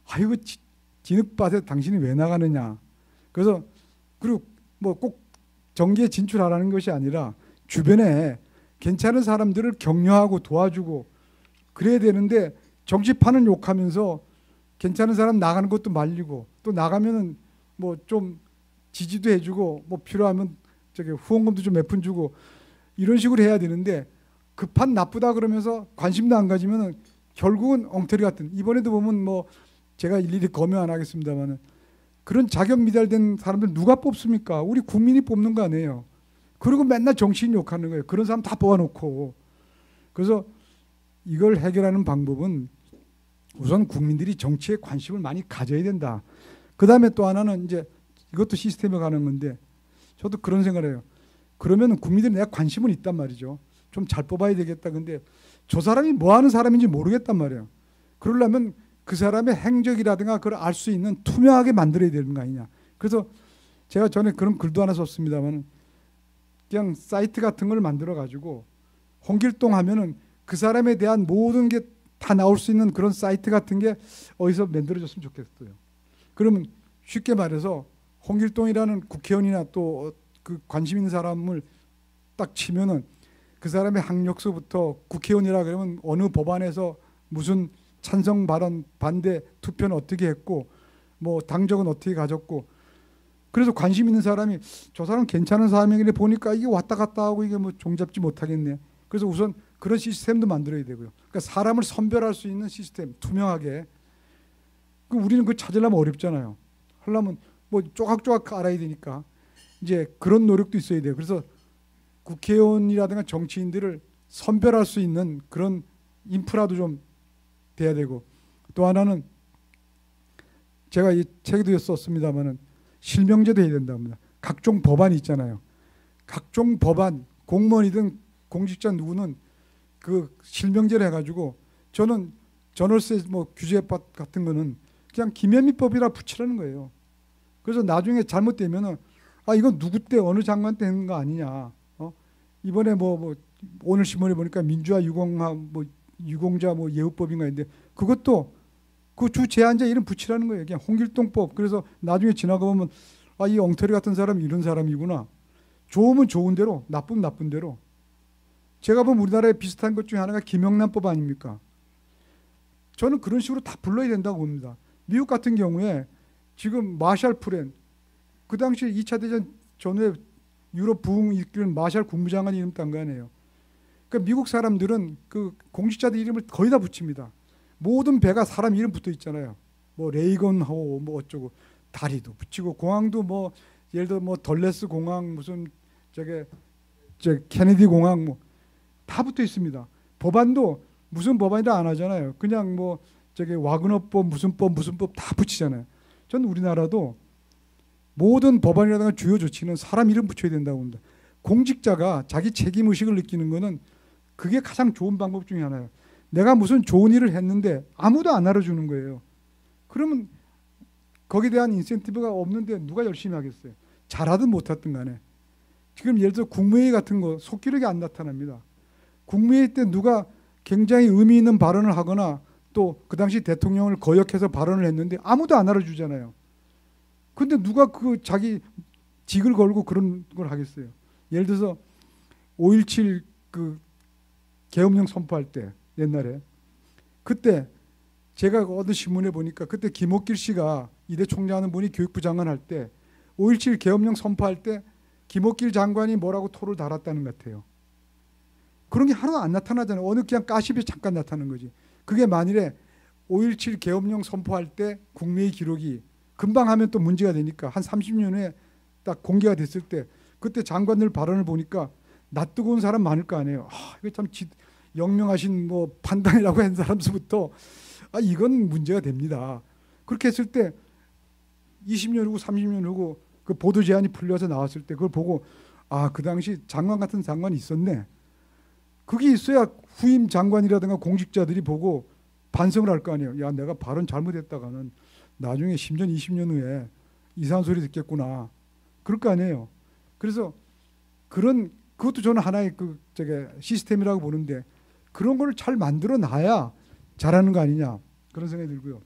[SPEAKER 2] 아이고 진흙밭에 당신이 왜 나가느냐. 그래서 그리고 뭐 꼭 정계에 진출하라는 것이 아니라 주변에 괜찮은 사람들을 격려하고 도와주고 그래야 되는데 정치판은 욕하면서 괜찮은 사람 나가는 것도 말리고 또 나가면은 뭐 좀 지지도 해주고 뭐 필요하면 저기 후원금도 좀 몇 푼 주고 이런 식으로 해야 되는데 그 판 나쁘다 그러면서 관심도 안 가지면은 결국은 엉터리 같은 이번에도 보면 뭐 제가 일일이 검열 안 하겠습니다만은 그런 자격 미달된 사람들 누가 뽑습니까? 우리 국민이 뽑는 거 아니에요. 그리고 맨날 정치인 욕하는 거예요. 그런 사람 다 뽑아놓고. 그래서 이걸 해결하는 방법은 우선 국민들이 정치에 관심을 많이 가져야 된다. 그 다음에 또 하나는 이제 이것도 시스템에 가는 건데 저도 그런 생각을 해요. 그러면 국민들이 내가 관심은 있단 말이죠. 좀 잘 뽑아야 되겠다. 근데 저 사람이 뭐 하는 사람인지 모르겠단 말이에요. 그러려면 그 사람의 행적이라든가 그걸 알 수 있는 투명하게 만들어야 되는 거 아니냐. 그래서 제가 전에 그런 글도 하나 썼습니다만 그냥 사이트 같은 걸 만들어 가지고 홍길동 하면은 그 사람에 대한 모든 게 다 나올 수 있는 그런 사이트 같은 게 어디서 만들어졌으면 좋겠어요. 그러면 쉽게 말해서 홍길동이라는 국회의원이나 또 그 관심 있는 사람을 딱 치면은 그 사람의 학력서부터 국회의원이라 그러면 어느 법안에서 무슨 찬성 발언 반대 투표는 어떻게 했고 뭐 당적은 어떻게 가졌고 그래서 관심 있는 사람이 저 사람 괜찮은 사람이길래 보니까 이게 왔다 갔다 하고 이게 뭐 종잡지 못하겠네. 그래서 우선 그런 시스템도 만들어야 되고요. 그러니까 사람을 선별할 수 있는 시스템 투명하게. 우리는 그거 찾으려면 어렵잖아요. 하려면 뭐 조각조각 알아야 되니까 이제 그런 노력도 있어야 돼요. 그래서 국회의원이라든가 정치인들을 선별할 수 있는 그런 인프라도 좀 돼야 되고 또 하나는 제가 이 책에도 썼습니다마는 실명제도 해야 된답니다. 각종 법안이 있잖아요. 각종 법안 공무원이든 공직자 누구는 그 실명제를 해가지고 저는 전월세 뭐 규제법 같은 거는 그냥 김현미법이라 붙이라는 거예요. 그래서 나중에 잘못되면은 아 이건 누구 때 어느 장관 때 했는 거 아니냐. 이번에 뭐 오늘 신문에 보니까 민주화 유공자 뭐 예우법인가 있는데 그것도 그 주 제안자 이름 붙이라는 거예요. 그냥 홍길동법. 그래서 나중에 지나가 보면 아 이 엉터리 같은 사람이 이런 사람이구나. 좋으면 좋은 대로, 나쁘면 나쁜 대로. 제가 보면 우리나라에 비슷한 것 중에 하나가 김영란법 아닙니까? 저는 그런 식으로 다 불러야 된다고 봅니다. 미국 같은 경우에 지금 마샬 프렌 그 당시 2차 대전 전후에 유럽 부흥 이끄는 마샬 국무장관 이름 딴 거 아니에요. 그러니까 미국 사람들은 그 공직자들 이름을 거의 다 붙입니다. 모든 배가 사람 이름 붙어 있잖아요. 뭐 레이건하고 뭐 어쩌고 다리도 붙이고 공항도 뭐 예를 들어 뭐 덜레스 공항 무슨 저 케네디 공항 뭐 다 붙어 있습니다. 법안도 무슨 법안이라 안 하잖아요. 그냥 뭐 와그너법 무슨 법 다 붙이잖아요. 저는 우리나라도 모든 법안이라든가 주요 조치는 사람 이름 붙여야 된다고 봅니다. 공직자가 자기 책임 의식을 느끼는 거는 그게 가장 좋은 방법 중에 하나예요. 내가 무슨 좋은 일을 했는데 아무도 안 알아주는 거예요. 그러면 거기에 대한 인센티브가 없는데 누가 열심히 하겠어요. 잘하든 못하든 간에. 지금 예를 들어 국무회의 같은 거 속기록이 안 나타납니다. 국무회의 때 누가 굉장히 의미 있는 발언을 하거나 또 그 당시 대통령을 거역해서 발언을 했는데 아무도 안 알아주잖아요. 근데 누가 그 자기 직을 걸고 그런 걸 하겠어요. 예를 들어서 5.17 그 계엄령 선포할 때 옛날에 그때 제가 어느 신문에 보니까 그때 김옥길 씨가 이대 총장하는 분이 교육부 장관 할 때 5.17 계엄령 선포할 때 김옥길 장관이 뭐라고 토를 달았다는 것 같아요. 그런 게 하나도 안 나타나잖아요. 어느 그냥 가십이 잠깐 나타나는 거지. 그게 만일에 5.17 계엄령 선포할 때 국내의 기록이 금방 하면 또 문제가 되니까 한 30년 후에 딱 공개가 됐을 때 그때 장관들 발언을 보니까 낯뜨거운 사람 많을 거 아니에요. 아, 이거 참 영명하신 뭐 판단이라고 한 사람부터 아, 이건 문제가 됩니다. 그렇게 했을 때 20년 후고 30년 후고 그 보도 제한이 풀려서 나왔을 때 그걸 보고 아, 그 당시 장관 같은 장관이 있었네. 그게 있어야 후임 장관이라든가 공직자들이 보고 반성을 할 거 아니에요. 야, 내가 발언 잘못했다가는 나중에 10년, 20년 후에 이상한 소리 듣겠구나. 그럴 거 아니에요. 그래서 그것도 저는 하나의 시스템이라고 보는데 그런 걸 잘 만들어 놔야 잘하는 거 아니냐 그런 생각이 들고요.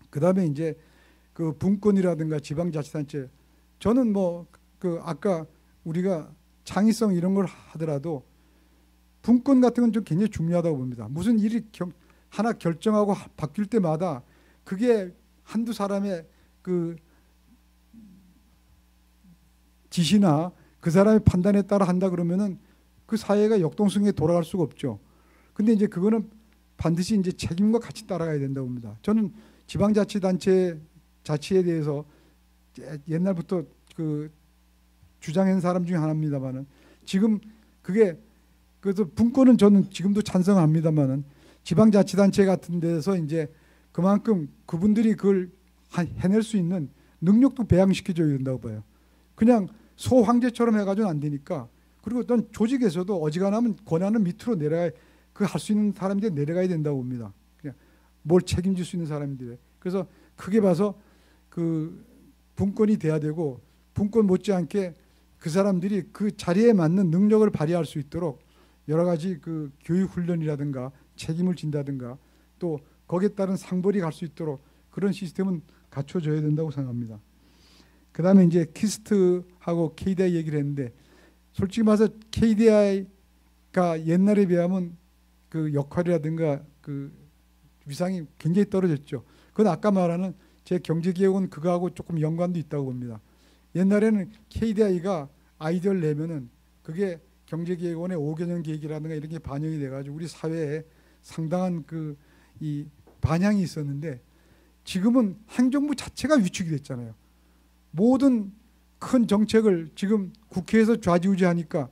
[SPEAKER 2] 그 다음에 이제 그 분권이라든가 지방자치단체 저는 뭐 아까 우리가 창의성 이런 걸 하더라도 분권 같은 건 좀 굉장히 중요하다고 봅니다. 무슨 일이 하나 결정하고 바뀔 때마다 그게 한두 사람의 그 지시나 그 사람의 판단에 따라 한다 그러면은 그 사회가 역동성에 돌아갈 수가 없죠. 근데 이제 그거는 반드시 이제 책임과 같이 따라가야 된다고 봅니다. 저는 지방자치단체 자치에 대해서 옛날부터 그 주장한 사람 중에 하나입니다만은 지금 그게 그래서 분권은 저는 지금도 찬성합니다만은 지방자치단체 같은 데서 이제 그만큼 그분들이 그걸 해낼 수 있는 능력도 배양시켜줘야 된다고 봐요. 그냥 소황제처럼 해가지고는 안 되니까. 그리고 어떤 조직에서도 어지간하면 권한은 밑으로 내려가 그 할 수 있는 사람들이 내려가야 된다고 봅니다. 그냥 뭘 책임질 수 있는 사람들이. 그래서 크게 봐서 그 분권이 돼야 되고 분권 못지않게 그 사람들이 그 자리에 맞는 능력을 발휘할 수 있도록 여러 가지 그 교육 훈련이라든가 책임을 진다든가 또 거기에 따른 상벌이 갈 수 있도록 그런 시스템은 갖춰져야 된다고 생각합니다. 그다음에 이제 키스트하고 KDI 얘기를 했는데 솔직히 말해서 KDI가 옛날에 비하면 그 역할이라든가 그 위상이 굉장히 떨어졌죠. 그건 아까 말하는 제 경제개혁은 그거하고 조금 연관도 있다고 봅니다. 옛날에는 KDI가 아이디어를 내면은 그게 경제개혁원의 5개년 계획이라든가 이런 게 반영이 돼가지고 우리 사회에 상당한 그 이 반향이 있었는데 지금은 행정부 자체가 위축이 됐잖아요. 모든 큰 정책을 지금 국회에서 좌지우지하니까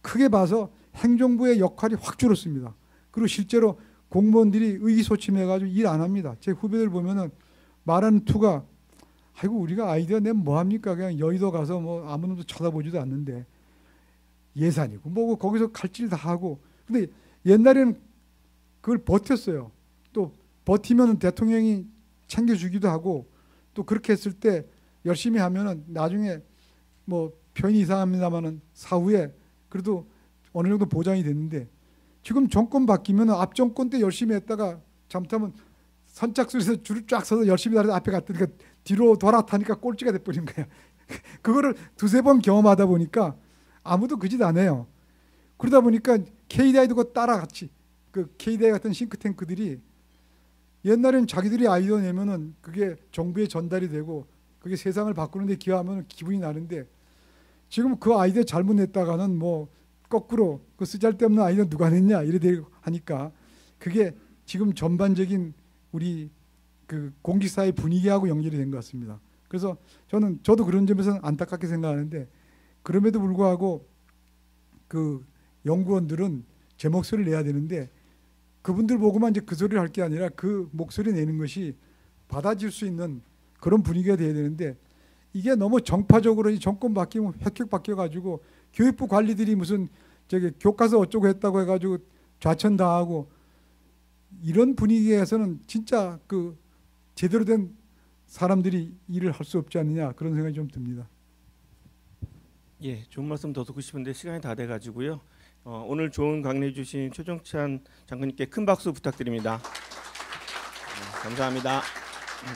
[SPEAKER 2] 크게 봐서 행정부의 역할이 확 줄었습니다. 그리고 실제로 공무원들이 의기소침해가지고 일 안 합니다. 제 후배들 보면은 말하는 투가 아이고 우리가 아이디어 내면 뭐합니까? 그냥 여의도 가서 뭐 아무 놈도 쳐다보지도 않는데 예산이고 뭐고 거기서 칼질 다 하고 근데 옛날에는 그걸 버텼어요. 또 버티면 대통령이 챙겨주기도 하고 또 그렇게 했을 때 열심히 하면은 나중에 뭐 표현이 이상합니다만은 사후에 그래도 어느 정도 보장이 됐는데 지금 정권 바뀌면 앞 정권 때 열심히 했다가 잘못하면 선착순에서 줄을 쫙 서서 열심히 하다 앞에 갔더니 뒤로 돌아타니까 꼴찌가 돼버린 거야. 그거를 두세 번 경험하다 보니까 아무도 그 짓 안 해요. 그러다 보니까 KDI도 그거 따라갔지. 그 KDI 같은 싱크탱크들이 옛날에는 자기들이 아이디어 내면은 그게 정부에 전달이 되고 그게 세상을 바꾸는데 기여하면 기분이 나는데 지금 그 아이디어 잘못 냈다가는 뭐 거꾸로 그 쓰잘데없는 아이디어 누가 냈냐 이래 되고 하니까 그게 지금 전반적인 우리 그 공직사회 분위기하고 연결이 된 것 같습니다. 그래서 저도 그런 점에서는 안타깝게 생각하는데 그럼에도 불구하고 그 연구원들은 제 목소리를 내야 되는데 그분들 보고만 이제 그 소리를 할 게 아니라 그 목소리 내는 것이 받아줄 수 있는 그런 분위기가 돼야 되는데 이게 너무 정파적으로 이 정권 바뀌면 획획 바뀌어가지고 교육부 관리들이 무슨 저기 교과서 어쩌고 했다고 해가지고 좌천당하고 이런 분위기에서는 진짜 그 제대로 된 사람들이 일을 할 수 없지 않느냐 그런 생각이 좀 듭니다.
[SPEAKER 1] 예, 좋은 말씀 더 듣고 싶은데 시간이 다 돼가지고요. 오늘 좋은 강의해 주신 최종찬 장관님께 큰 박수 부탁드립니다. 감사합니다.